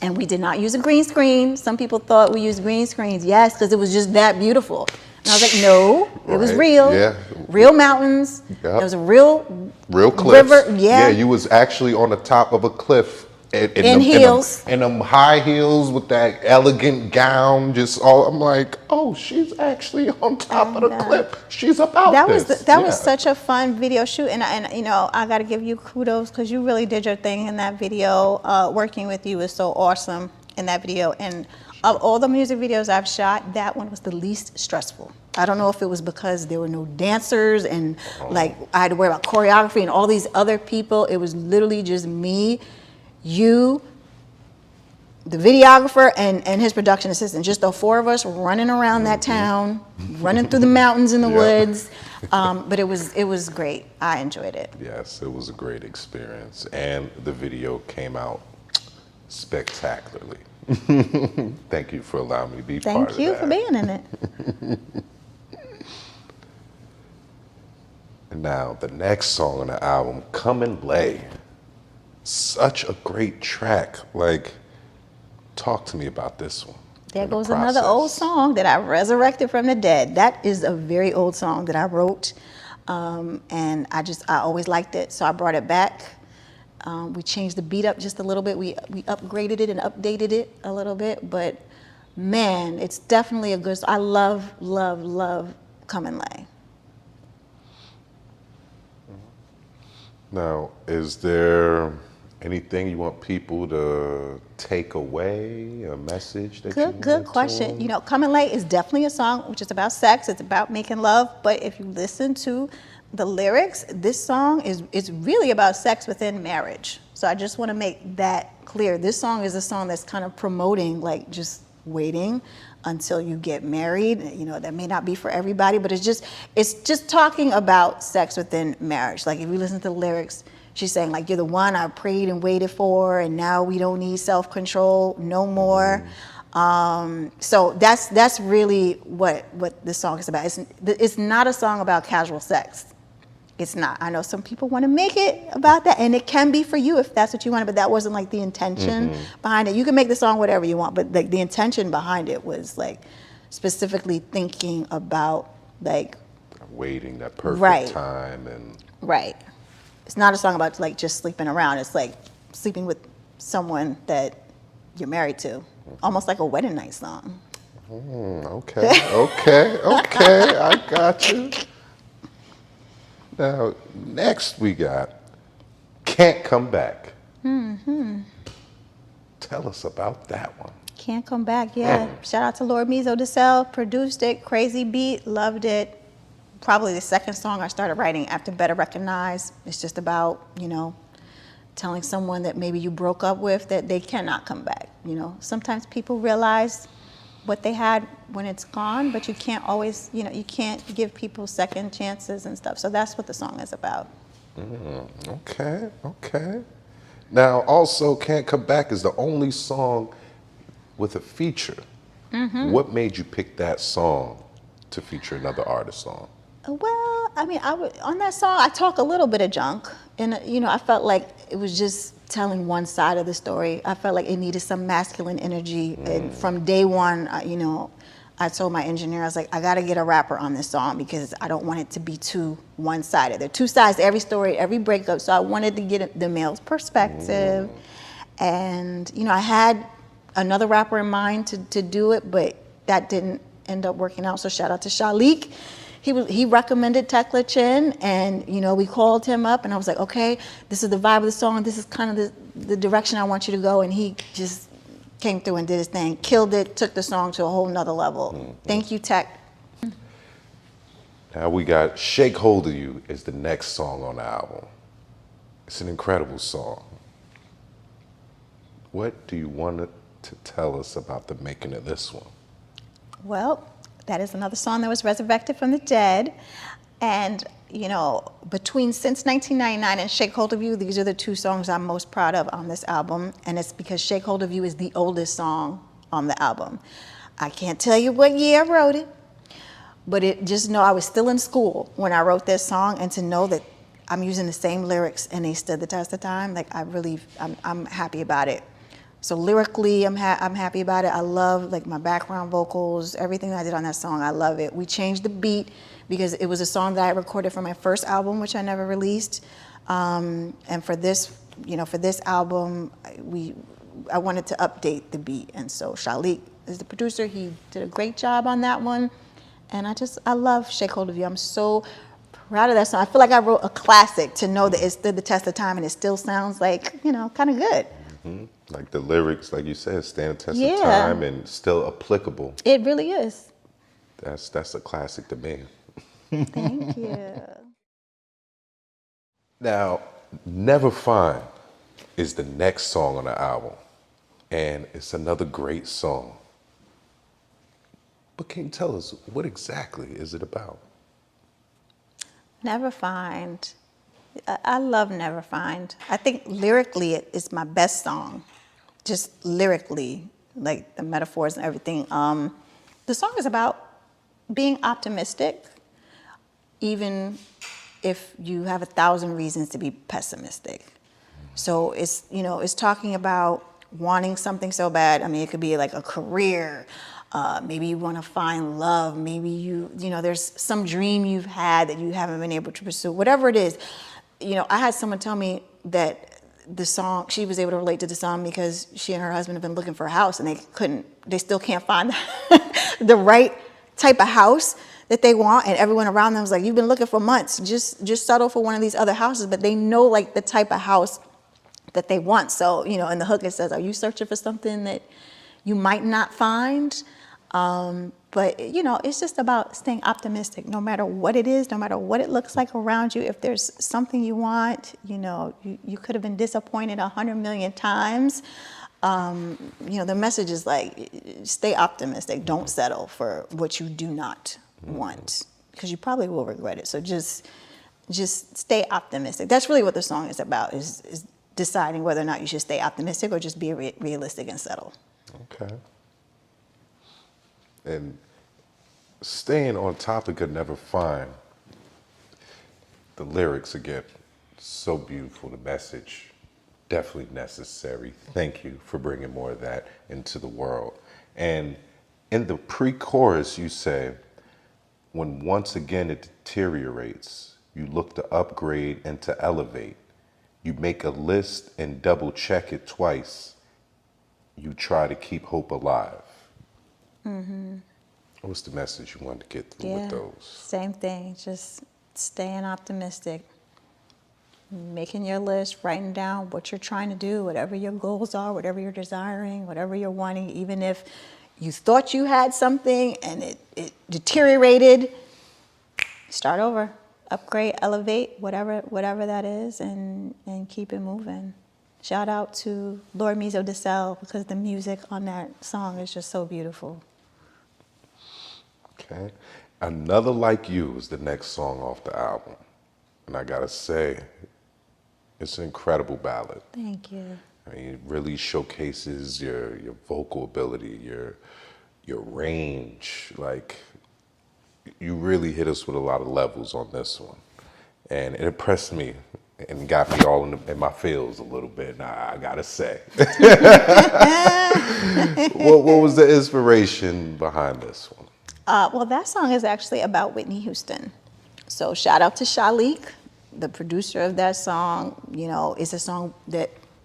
And we did not use a green screen. Some people thought we used green screens. Yes, because it was just that beautiful. And I was like, no, it was Right. real. Yeah. Real mountains. Yep. There was a real cliffs. river. Yeah. You was actually on the top of a cliff. In heels. In them high heels with that elegant gown, I'm like, oh, she's actually on top of the cliff. She's about That this. was such a fun video shoot, and I got to give you kudos because you really did your thing in that video. Working with you was so awesome in that video, and of all the music videos I've shot, that one was the least stressful. I don't know if it was because there were no dancers and like I had to worry about choreography and all these other people. It was literally just me, you, the videographer and his production assistant, just the four of us running around that town, running through the mountains and the woods. But it was great. I enjoyed it. Yes, it was a great experience. And the video came out spectacularly. Thank you for allowing me to be part of that. Thank you for being in it. And now, the next song on the album, Come and Lay. Such a great track. Like, talk to me about this one. There and the goes another old process. song that I resurrected from the dead. That is a very old song that I wrote, and I always liked it, so I brought it back. We changed the beat up just a little bit. We upgraded it and updated it a little bit, but man, it's definitely a good. I love, love, love Come and Lay. Now, is there anything you want people to take away, a message that you want Good to question. them? You know, Come and Lay is definitely a song which is about sex. It's about making love. But if you listen to the lyrics, this song is really about sex within marriage. So I just want to make that clear. This song is a song that's kind of promoting like just waiting until you get married. You know, that may not be for everybody, but it's just talking about sex within marriage. Like if you listen to the lyrics, she's saying like, you're the one I prayed and waited for, and now we don't need self-control no more. So that's really what this song is about. It's not a song about casual sex. It's not. I know some people want to make it about that, and it can be for you if that's what you want, but that wasn't like the intention behind it. You can make the song whatever you want, but like the intention behind it was like specifically thinking about like Waiting that perfect Right. time and right. It's not a song about like just sleeping around. It's like sleeping with someone that you're married to, almost like a wedding night song. okay, I got you. Now, next we got Can't Come Back. Tell us about that one. Can't Come Back, yeah. Shout out to Lord Mizo DeSalle, produced it, crazy beat, loved it. Probably the second song I started writing after Better Recognize. It's just about, you know, telling someone that maybe you broke up with that they cannot come back. You know, sometimes people realize what they had when it's gone, but you can't always, you know, you can't give people second chances and stuff. So that's what the song is about. Okay. Now, also, Can't Come Back is the only song with a feature. What made you pick that song to feature another artist on? Well, I mean, on that song, I talk a little bit of junk. And, you know, I felt like it was just telling one side of the story. I felt like it needed some masculine energy. And from day one, you know, I told my engineer, I was like, I got to get a rapper on this song because I don't want it to be too one-sided. There are two sides to every story, every breakup. So I wanted to get the male's perspective. And, you know, I had another rapper in mind to do it, but that didn't end up working out. So shout out to Shalik. He recommended Tekla Chin, and you know we called him up, and I was like, okay, this is the vibe of the song. This is kind of the direction I want you to go. And he just came through and did his thing, killed it, took the song to a whole nother level. Thank you, Tech. Now we got Shake Hold of You is the next song on the album. It's an incredible song. What do you want to tell us about the making of this one? Well, that is another song that was resurrected from the dead. And, you know, between Since 1999 and Shake Hold of You, these are the two songs I'm most proud of on this album. And it's because Shake Hold of You is the oldest song on the album. I can't tell you what year I wrote it, but just know I was still in school when I wrote this song, and to know that I'm using the same lyrics and they stood the test of time, like I'm happy about it. So lyrically, I'm happy about it. I love like my background vocals, everything I did on that song. I love it. We changed the beat because it was a song that I recorded for my first album, which I never released. And for this, you know, for this album, I wanted to update the beat, and so Shalik is the producer. He did a great job on that one, and I love Shake Hold of You. I'm so proud of that song. I feel like I wrote a classic, to know that it stood the test of time and it still sounds like, you know, kind of good. Like the lyrics, like you said, stand the test Yeah. of time and still applicable. It really is. That's a classic to me. Thank you. Now, Never Fine is the next song on the album. and it's another great song. But can you tell us what exactly is it about? Never Find. I love Never Find. I think lyrically it's my best song. Just lyrically, like the metaphors and everything. The song is about being optimistic, even if you have 1,000 reasons to be pessimistic. So it's talking about wanting something so bad. I mean, it could be like a career. Maybe you want to find love. Maybe there's some dream you've had that you haven't been able to pursue. Whatever it is, I had someone tell me that the song, she was able to relate to the song because she and her husband have been looking for a house and they still can't find the right type of house that they want. And everyone around them was like, you've been looking for months, just settle for one of these other houses. But they know like the type of house that they want. So, in the hook it says, are you searching for something that you might not find? But it's just about staying optimistic, no matter what it is, no matter what it looks like around you. If there's something you want, you could have been disappointed 100 million times. The message is like, stay optimistic. Don't settle for what you do not want, because you probably will regret it. So just stay optimistic. That's really what the song is about, is deciding whether or not you should stay optimistic or just be realistic and settle. Okay. And staying on topic of Never Find, the lyrics again, so beautiful. The message, definitely necessary. Thank you for bringing more of that into the world. And in the pre-chorus, you say, when once again it deteriorates, you look to upgrade and to elevate. You make a list and double check it twice. You try to keep hope alive. Mm-hmm. What's the message you wanted to get through with those? Same thing, just staying optimistic. Making your list, writing down what you're trying to do, whatever your goals are, whatever you're desiring, whatever you're wanting. Even if you thought you had something and it deteriorated, start over, upgrade, elevate, whatever that is, and keep it moving. Shout out to Lord Mizo DeSalle, because the music on that song is just so beautiful. Okay. Another Like You is the next song off the album. And I gotta say, it's an incredible ballad. Thank you. I mean, it really showcases your vocal ability, your range. Like, you really hit us with a lot of levels on this one. And it impressed me and got me all in my feels a little bit, I gotta say. What was the inspiration behind this one? Well, that song is actually about Whitney Houston. So shout out to Shalik, the producer of that song. It's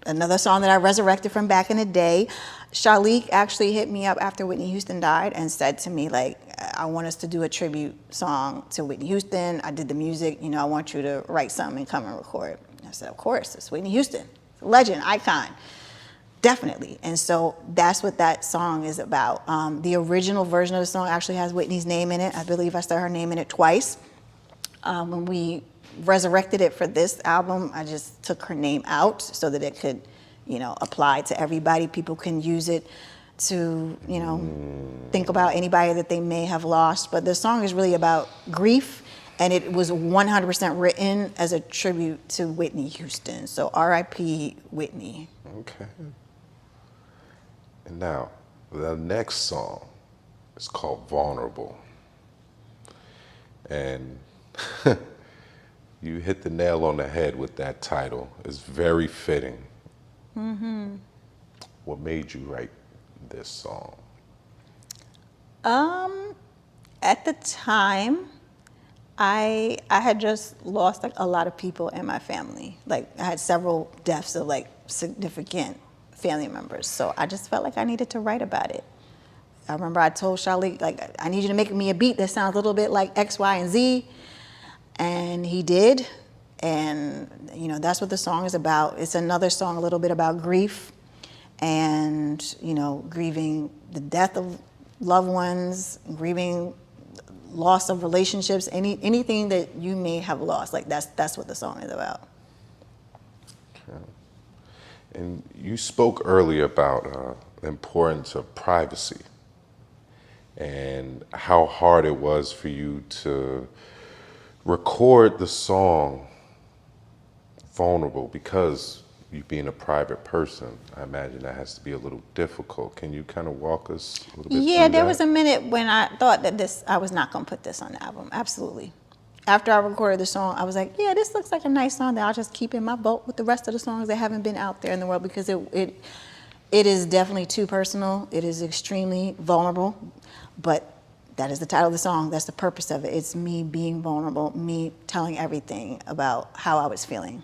another song that I resurrected from back in the day. Shalik actually hit me up after Whitney Houston died and said to me, like, I want us to do a tribute song to Whitney Houston. I did the music, I want you to write something and come and record. I said, of course, it's Whitney Houston. It's a legend, icon. Definitely. And so that's what that song is about. The original version of the song actually has Whitney's name in it. I believe I saw her name in it twice. When we resurrected it for this album, I just took her name out so that it could, apply to everybody. People can use it to, think about anybody that they may have lost. But the song is really about grief, and it was 100% written as a tribute to Whitney Houston. So R.I.P. Whitney. Okay. And now, the next song is called Vulnerable. And you hit the nail on the head with that title. It's very fitting. Mm-hmm. What made you write this song? At the time, I had just lost like a lot of people in my family. Like, I had several deaths of like significant family members. So I just felt like I needed to write about it. I remember I told Charlie, like, I need you to make me a beat that sounds a little bit like X, Y, and Z. And he did. And, that's what the song is about. It's another song a little bit about grief and, grieving the death of loved ones, grieving loss of relationships, anything that you may have lost. Like, that's what the song is about. Okay. And you spoke earlier about the importance of privacy and how hard it was for you to record the song vulnerable because you being a private person. I imagine that has to be a little difficult. Can you kind of walk us a little bit Yeah, through there that? was a minute when I thought that I was not going to put this on the album. Absolutely. After I recorded the song, I was like, yeah, this looks like a nice song that I'll just keep in my vault with the rest of the songs that haven't been out there in the world, because it is definitely too personal. It is extremely vulnerable, but that is the title of the song. That's the purpose of it. It's me being vulnerable, me telling everything about how I was feeling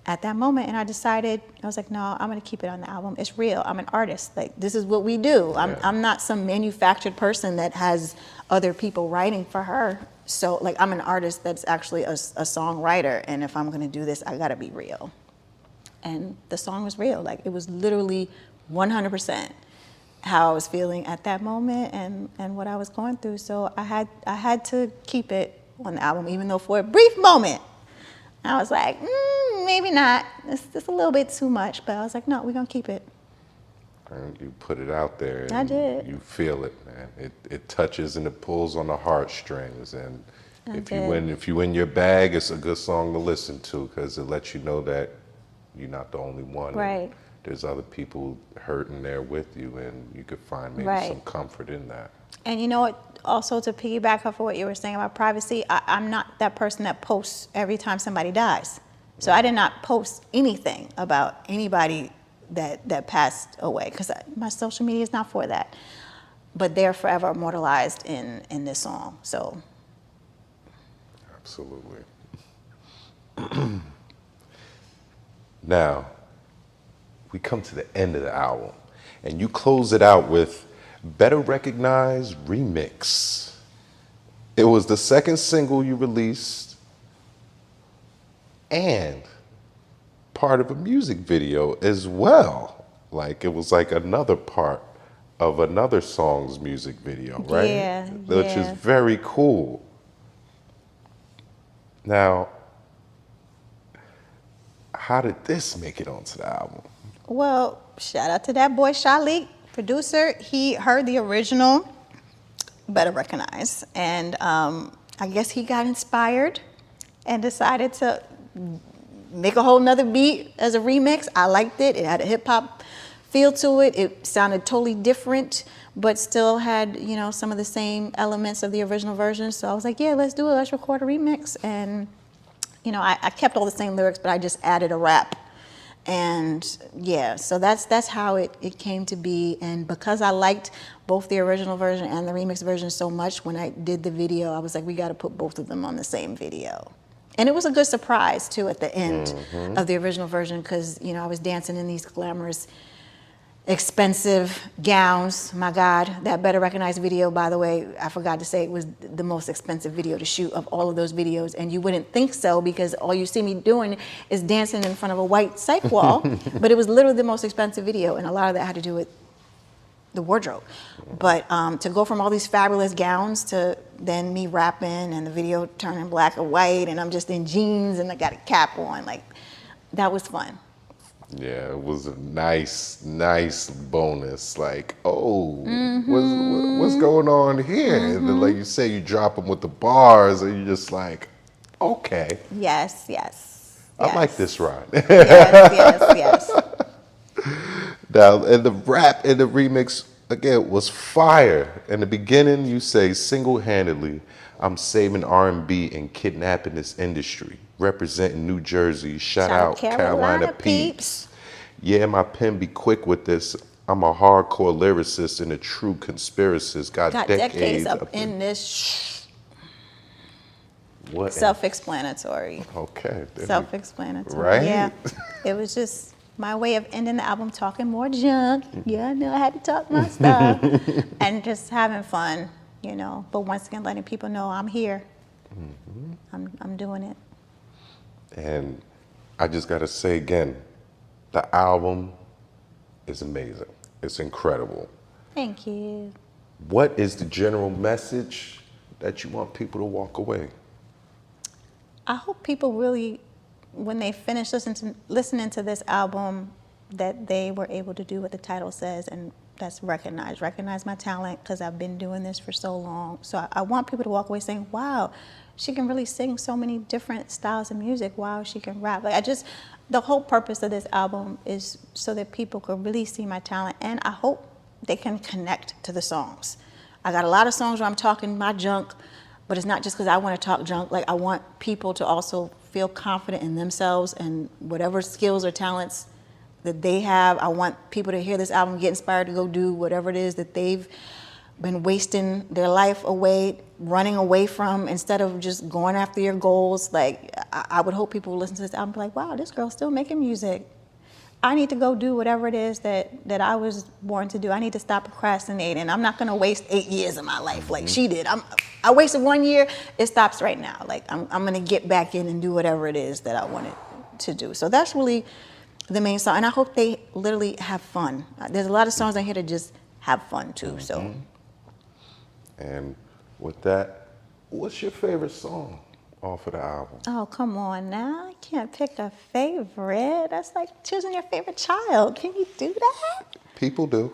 at that moment. And I decided, I was like, no, I'm going to keep it on the album. It's real. I'm an artist. Like, this is what we do. I'm not some manufactured person that has other people writing for her. So, like, I'm an artist that's actually a songwriter. And if I'm going to do this, I got to be real. And the song was real. Like, it was literally 100% how I was feeling at that moment and what I was going through. So I had to keep it on the album, even though for a brief moment I was like, maybe not. It's just a little bit too much. But I was like, no, we're going to keep it. And you put it out there and I did. you feel it, man. It touches and it pulls on the heartstrings. And if you win your bag, it's a good song to listen to because it lets you know that you're not the only one. Right. There's other people hurting there with you, and you could find maybe Right. some comfort in that. And you know what, also to piggyback off of what you were saying about privacy, I'm not that person that posts every time somebody dies. So I did not post anything about anybody that passed away, because my social media is not for that. But they're forever immortalized in this song. So Absolutely. Now, we come to the end of the album, and you close it out with Better Recognized Remix. It was the second single you released and part of a music video as well. Like, it was like another part of another song's music video, right? Yeah, Which is yeah. very cool. Now, how did this make it onto the album? Well, shout out to that boy Shalik, producer. He heard the original, Better Recognize, and I guess he got inspired and decided to make a whole nother beat as a remix. I liked it. It had a hip hop feel to it. It sounded totally different, but still had, you know, some of the same elements of the original version. So I was like, yeah, let's do it. Let's record a remix. And, you know, I kept all the same lyrics, but I just added a rap. And yeah, so that's how it came to be. And because I liked both the original version and the remix version so much, when I did the video, I was like, we got to put both of them on the same video. And it was a good surprise too at the end of the original version, because, you know, I was dancing in these glamorous, expensive gowns. My God, that Better Recognized video, by the way, I forgot to say, it was the most expensive video to shoot of all of those videos. And you wouldn't think so, because all you see me doing is dancing in front of a white psych wall. But it was literally the most expensive video. And a lot of that had to do with the wardrobe. But to go from all these fabulous gowns to then me rapping and the video turning black or white, and I'm just in jeans and I got a cap on, like, that was fun. Yeah, it was a nice bonus. Like, oh, what's going on here? And then, like you say, you drop them with the bars, and you're just like, okay, Yes. I like this ride. Yes. Now, and the rap in the remix again was fire. In the beginning, you say single-handedly, I'm saving R&B and kidnapping this industry, representing New Jersey. Shout out Carolina peeps. Yeah, my pen be quick with this. I'm a hardcore lyricist and a true conspiracist. Got decades up in this. What? Self-explanatory. Okay. Self-explanatory. Right? Yeah. It was just my way of ending the album talking more junk. Yeah, I know I had to talk my stuff. And just having fun, you know. But once again, letting people know I'm here. I'm doing it. And I just got to say again, the album is amazing. It's incredible. Thank you. What is the general message that you want people to walk away? I hope people really, when they finish listening to this album, that they were able to do what the title says, and that's recognize my talent, because I've been doing this for so long. So I want people to walk away saying, wow, she can really sing so many different styles of music. Wow, she can rap. Like, the whole purpose of this album is so that people could really see my talent, and I hope they can connect to the songs. I got a lot of songs where I'm talking my junk, but it's not just because I want to talk junk. Like, I want people to also feel confident in themselves and whatever skills or talents that they have. I want people to hear this album, get inspired to go do whatever it is that they've been wasting their life away, running away from, instead of just going after your goals. Like, I would hope people will listen to this album and be like, wow, this girl's still making music. I need to go do whatever it is that I was born to do. I need to stop procrastinating. I'm not gonna waste 8 years of my life like she did. I wasted 1 year, it stops right now. Like, I'm gonna get back in and do whatever it is that I wanted to do. So that's really the main song, and I hope they literally have fun. There's a lot of songs on here that just have fun too, so. And with that, what's your favorite song off of the album? Oh, come on now. I can't pick a favorite. That's like choosing your favorite child. Can you do that? People do.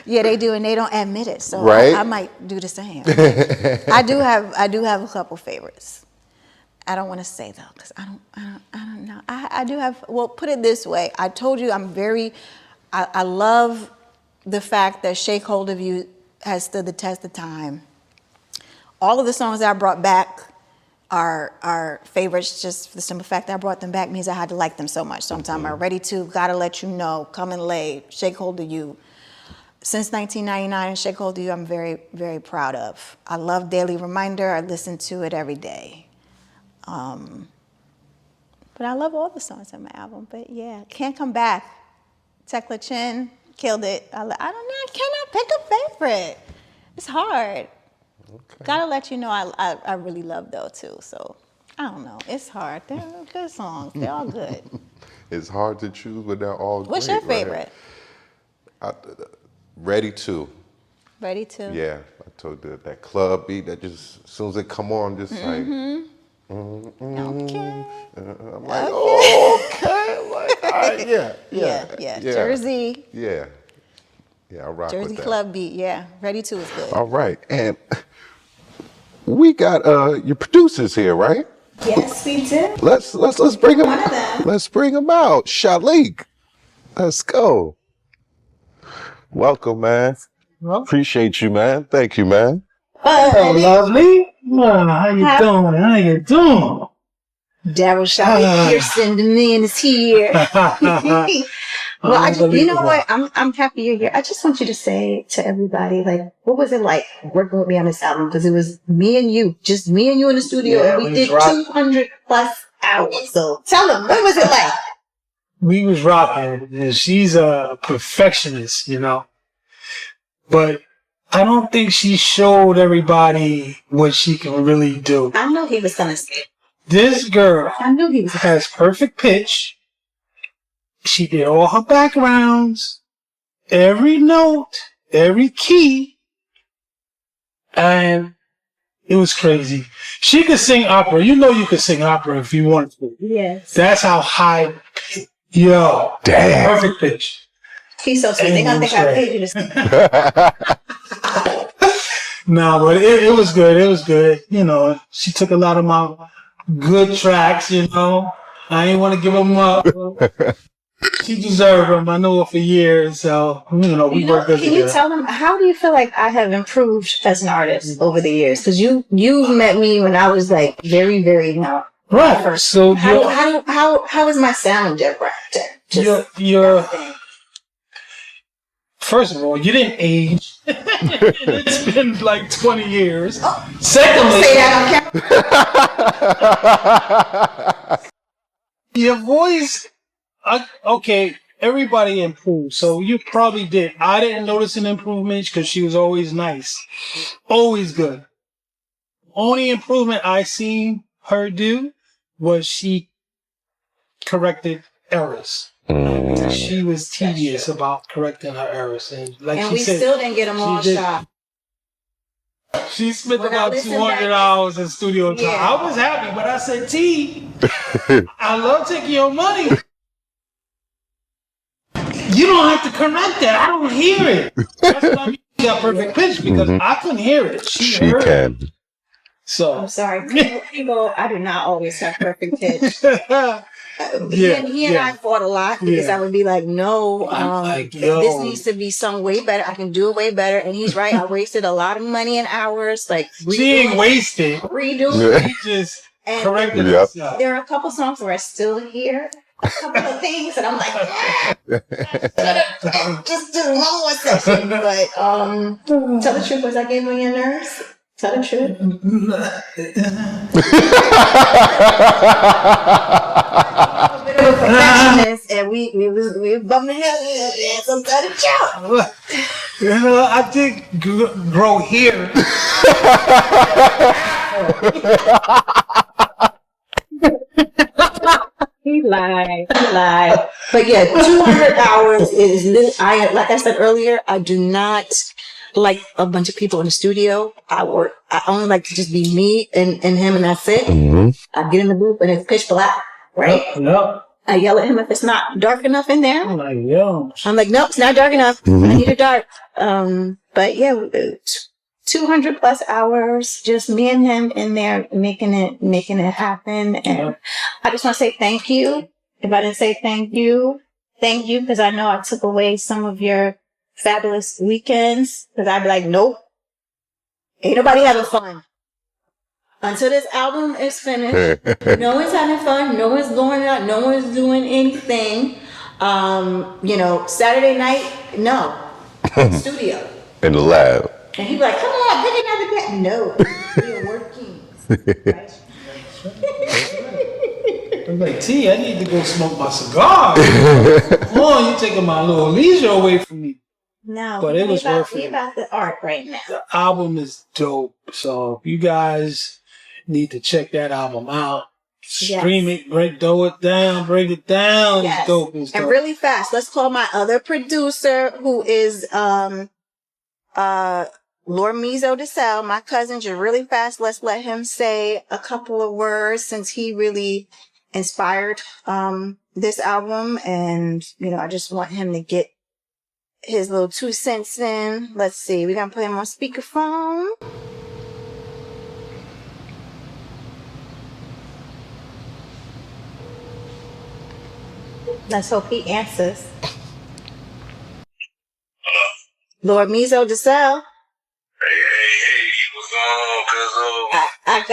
Yeah, they do, and they don't admit it. So Right? I might do the same. I do have a couple favorites. I don't want to say though, because I don't know. I do have. Well, put it this way. I told you I love the fact that Shake Hold of You has stood the test of time. All of the songs that I brought back are favorites, just for the simple fact that I brought them back means I had to like them so much. So I'm talking about Ready To, Gotta Let You Know, Come and Lay, Shake Hold of You. Since 1999, Shake Hold of You, I'm very, very proud of. I love Daily Reminder. I listen to it every day. But I love all the songs on my album. But yeah, Can't Come Back. Tekla Chin killed it. I don't know. I cannot pick a favorite. It's hard. Okay. Gotta Let You Know I really love though too. So I don't know. It's hard. They're good songs. They're all good. It's hard to choose, but they're all What's great. What's your favorite? Right? Ready To. Ready To. Yeah, I told you that club beat that just as soon as it come on, just like. Okay. I'm like, oh, okay. I'm like, all right, yeah. Jersey. Yeah, I rock Jersey with that. club beat. Yeah, Ready To is good. All right, and we got your producers here, right? Yes, we do. Let's bring them. One of them. Let's bring them out. Shalik, let's go. Welcome, man. Well, Appreciate you, man. Thank you, man. hello, lovely. How you doing? How you doing? Dabeatshop Pearson, the man is here. Well, you know what? I'm happy you're here. I just want you to say to everybody, like, what was it like working with me on this album? Because it was me and you, just me and you in the studio, and we did 200 plus hours. So tell them, what was it like? We was rocking, and she's a perfectionist, you know. But I don't think she showed everybody what she can really do. I know he was gonna say. This girl I knew he was has perfect pitch. She did all her backgrounds, every note, every key, and it was crazy. She could sing opera. You know you could sing opera if you wanted to. Yes. That's how high. Yo. Damn. Perfect pitch. He's so sweet. They gonna think I paid you to sing. No, but it was good. It was good. You know, she took a lot of my good tracks, you know. I ain't want to give them up. She deserved them. I know her for years, so, you know, we work good together. Can you tell them, how do you feel like I have improved as an artist over the years? Because you met me when I was like very, very young. Right. First. So how is my sound different? You're first of all, you didn't age. It's been like 20 years. Oh, secondly, say that on camera. your voice, okay, everybody improved. So you probably did. I didn't notice an improvement because she was always nice. Always good. Only improvement I seen her do was she corrected errors. She was tedious about correcting her errors, and like and she we said, still didn't get them all shot. She spent about 200 hours in studio time. Yeah. I was happy, but I said, T, I love taking your money. You don't have to correct that. I don't hear it. That's what I mean. She got perfect pitch because I couldn't hear it. She heard can. it. So I'm sorry, people. I do not always have perfect pitch. He and I fought a lot because I would be like, no, this needs to be sung way better. I can do it way better. And he's right. I wasted a lot of money and hours. Like, she ain't wasted. Redoing. She just corrected herself. There are a couple songs where I still hear a couple of things, and I'm like, just one more section. But tell the truth, was I getting on your nerves? Tell the truth. A bit of a perfectionist, and we bumping heads. So tell the truth. You know, I did grow here. He lied. But yeah, 200 hours is. Like I said earlier, I do not like a bunch of people in the studio. I only like to just be me and him, and that's it. I get in the booth and it's pitch black, right? Yep. I yell at him if it's not dark enough in there. I'm like, yo. I'm like, nope, it's not dark enough. I need it dark. But yeah, 200 plus hours, just me and him in there making it happen. And I just want to say thank you. If I didn't say thank you, because I know I took away some of your fabulous weekends. Because I'd be like, nope, ain't nobody having fun. Until this album is finished, no one's having fun, no one's going out, no one's doing anything. Saturday night, no. Studio. In the lab. And he'd be like, come on, pick another bed. No, we're working. Right? I'm like, T, I need to go smoke my cigar. Come on, you're taking my little leisure away from me. No, but it was worth it. About the art right now. The album is dope. So if you guys need to check that album out, stream it, break it down. Yes. It's dope. It's dope. And really fast, let's call my other producer, who is Lord Mizo DeSalle, my cousin. Just really fast, let's let him say a couple of words, since he really inspired this album, and I just want him to get his little 2 cents in. Let's see, we're gonna put him on speakerphone. Let's hope he answers. Lord Mizo DeSalle. Hey, what's going on, cuzzo? I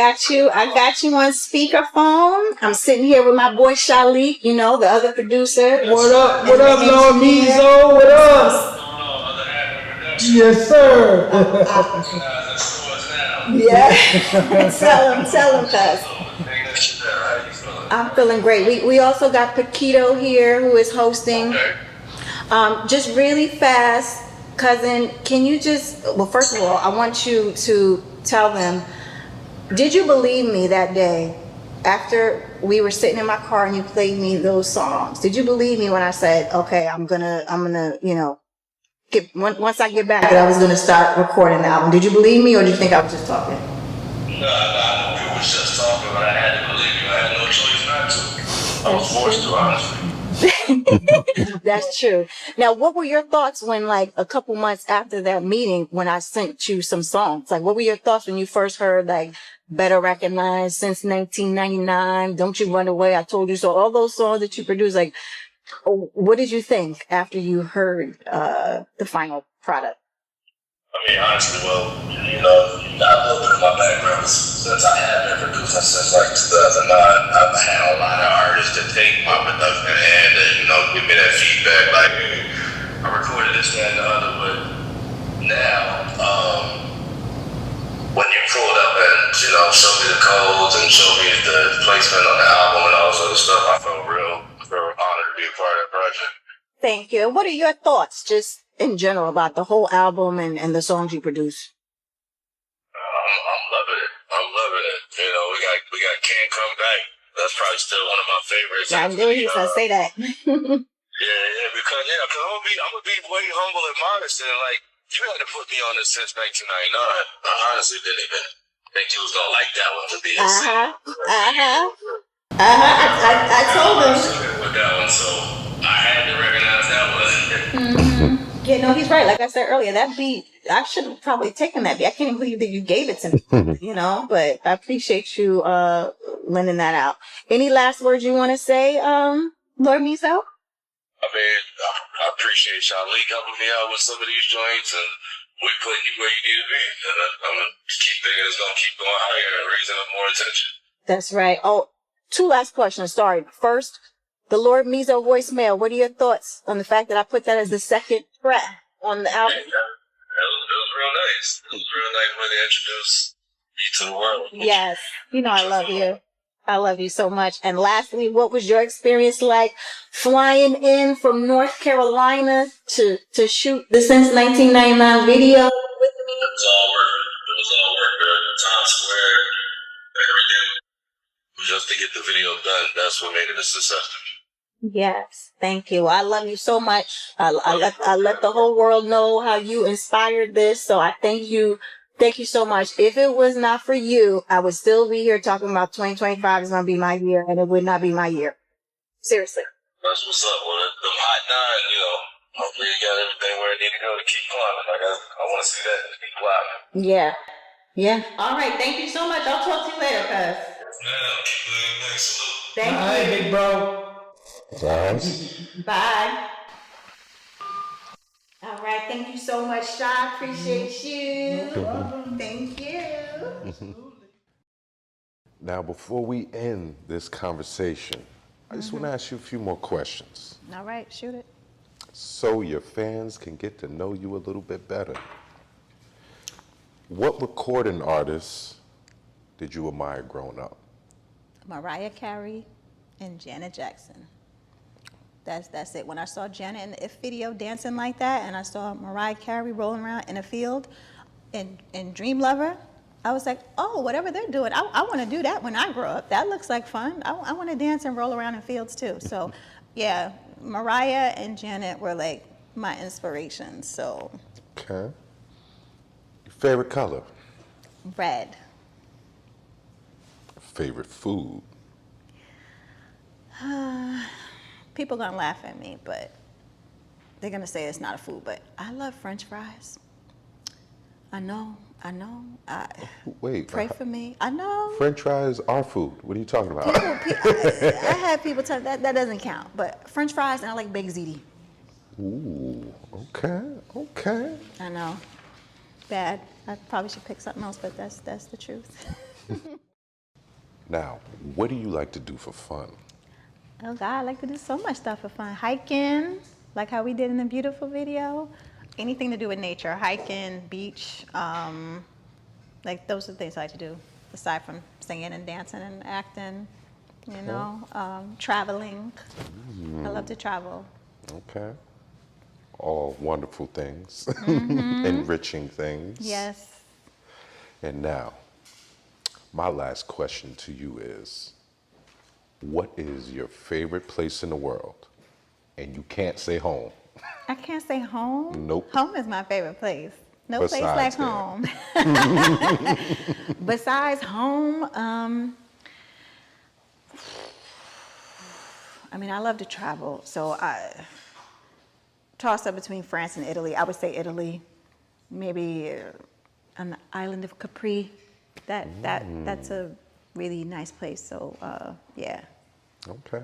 got you on speakerphone. I'm sitting here with my boy Shalik, the other producer. What up, Lord Mizo? What up? Yes, sir. Yeah. Tell him, cuz. I'm feeling great. We also got Paquito here, who is hosting. Just really fast, cousin, can you first of all, I want you to tell them, did you believe me that day after we were sitting in my car and you played me those songs? Did you believe me when I said, okay, I'm gonna, once I get back, that I was gonna start recording the album? Did you believe me, or did you think I was just talking? No, you was just talking, but I had to believe you. I had no choice not to. I was forced to, honestly. That's true. Now, what were your thoughts when, like, a couple months after that meeting, when I sent you some songs? Like, what were your thoughts when you first heard, like, Better Recognized, Since 1999, Don't You Run Away, I Told You So, all those songs that you produced? Like, what did you think after you heard the final product? I mean, honestly, a little bit of my background since I have been producing since like 2009, I've had a lot of artists to take my production and give me that feedback. Like, hey, I recorded this, that, and the other, but now, when you pulled up and showed me the codes and showed me the placement on the album and all this other stuff, I felt real honored to be a part of that project. Thank you. What are your thoughts, just in general, about the whole album and the songs you produce? I'm loving it. We got Can't Come Back. That's probably still one of my favorites. Yeah, I knew he was gonna say that. because I'm gonna be way humble and modest, and like, you had to put me on this since 1999. I honestly didn't even think you was gonna like that one to be. I told him with that one, so I had to recognize that one. Yeah, no, he's right. Like I said earlier, that beat, I should have probably taken that beat. I can't even believe that you gave it to me, but I appreciate you lending that out. Any last words you want to say, Lord Miso? I mean, I appreciate y'all Lee helping me out with some of these joints, and we putting you where you need to be. And I'm going to keep thinking it's going to keep going higher and raising up more attention. That's right. Oh, two last questions. Sorry. First, the Lord Miso voicemail. What are your thoughts on the fact that I put that as the second track on the album? Yeah, it was real nice. It was real nice when they introduced me to the world. Yes. I love you. I love you so much. And lastly, what was your experience like flying in from North Carolina to shoot the Since 1999 video with me? It was all worth it. It was all worth it. Times Square, everything. Just to get the video done, that's what made it a success to me. Yes, thank you. I love you so much. I let the whole world know how you inspired this. So I thank you. Thank you so much. If it was not for you, I would still be here talking about 2025 is going to be my year, and it would not be my year. Seriously. That's what's up. Well, them hot nine, hopefully you got everything where it need to go to keep climbing. Like I want to see that keep climbing. Yeah. Yeah. All right. Thank you so much. I'll talk to you later, cuz. Man, keep living next. Salute. Thank you. All right, big bro. Bye. All right. Thank you so much, Sha. Appreciate you. Thank you. Now, before we end this conversation, I just want to ask you a few more questions. All right. Shoot it. So your fans can get to know you a little bit better. What recording artists did you admire growing up? Mariah Carey and Janet Jackson. That's it. When I saw Janet in the If video dancing like that, and I saw Mariah Carey rolling around in a field in Dream Lover, I was like, oh, whatever they're doing, I want to do that when I grow up. That looks like fun. I want to dance and roll around in fields too. So, yeah, Mariah and Janet were like my inspirations. So. Okay. Your favorite color? Red. Favorite food? People gonna laugh at me, but they're gonna say it's not a food. But I love French fries. I know. Wait. Pray for me. I know. French fries are food. What are you talking about? I had people tell me that doesn't count. But French fries, and I like baked ziti. Ooh, okay. I know. Bad. I probably should pick something else, but that's the truth. Now, what do you like to do for fun? Oh God, I like to do so much stuff for fun. Hiking, like how we did in the beautiful video. Anything to do with nature, hiking, beach, like those are the things I like to do, aside from singing and dancing and acting, traveling. I love to travel. Okay. All wonderful things, enriching things. Yes. And now, my last question to you is, what is your favorite place in the world? And you can't say home. I can't say home. Nope. Home is my favorite place. No place Besides like that. home. Besides home, I love to travel. So I toss up between France and Italy. I would say Italy, maybe on the island of Capri. That's a really nice place. So yeah. Okay.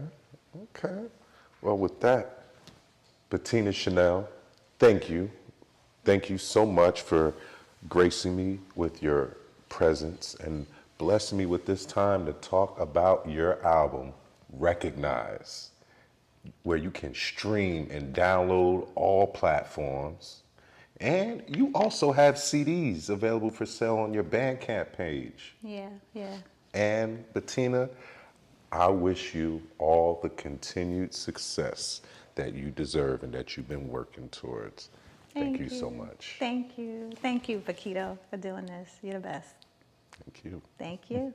Well, with that, Bettina Chanel, thank you. Thank you so much for gracing me with your presence and blessing me with this time to talk about your album, Recognize, where you can stream and download all platforms. And you also have CDs available for sale on your Bandcamp page. Yeah. And Bettina, I wish you all the continued success that you deserve and that you've been working towards. Thank you so much. Thank you. Thank you, Paquito, for doing this. You're the best. Thank you. Thank you.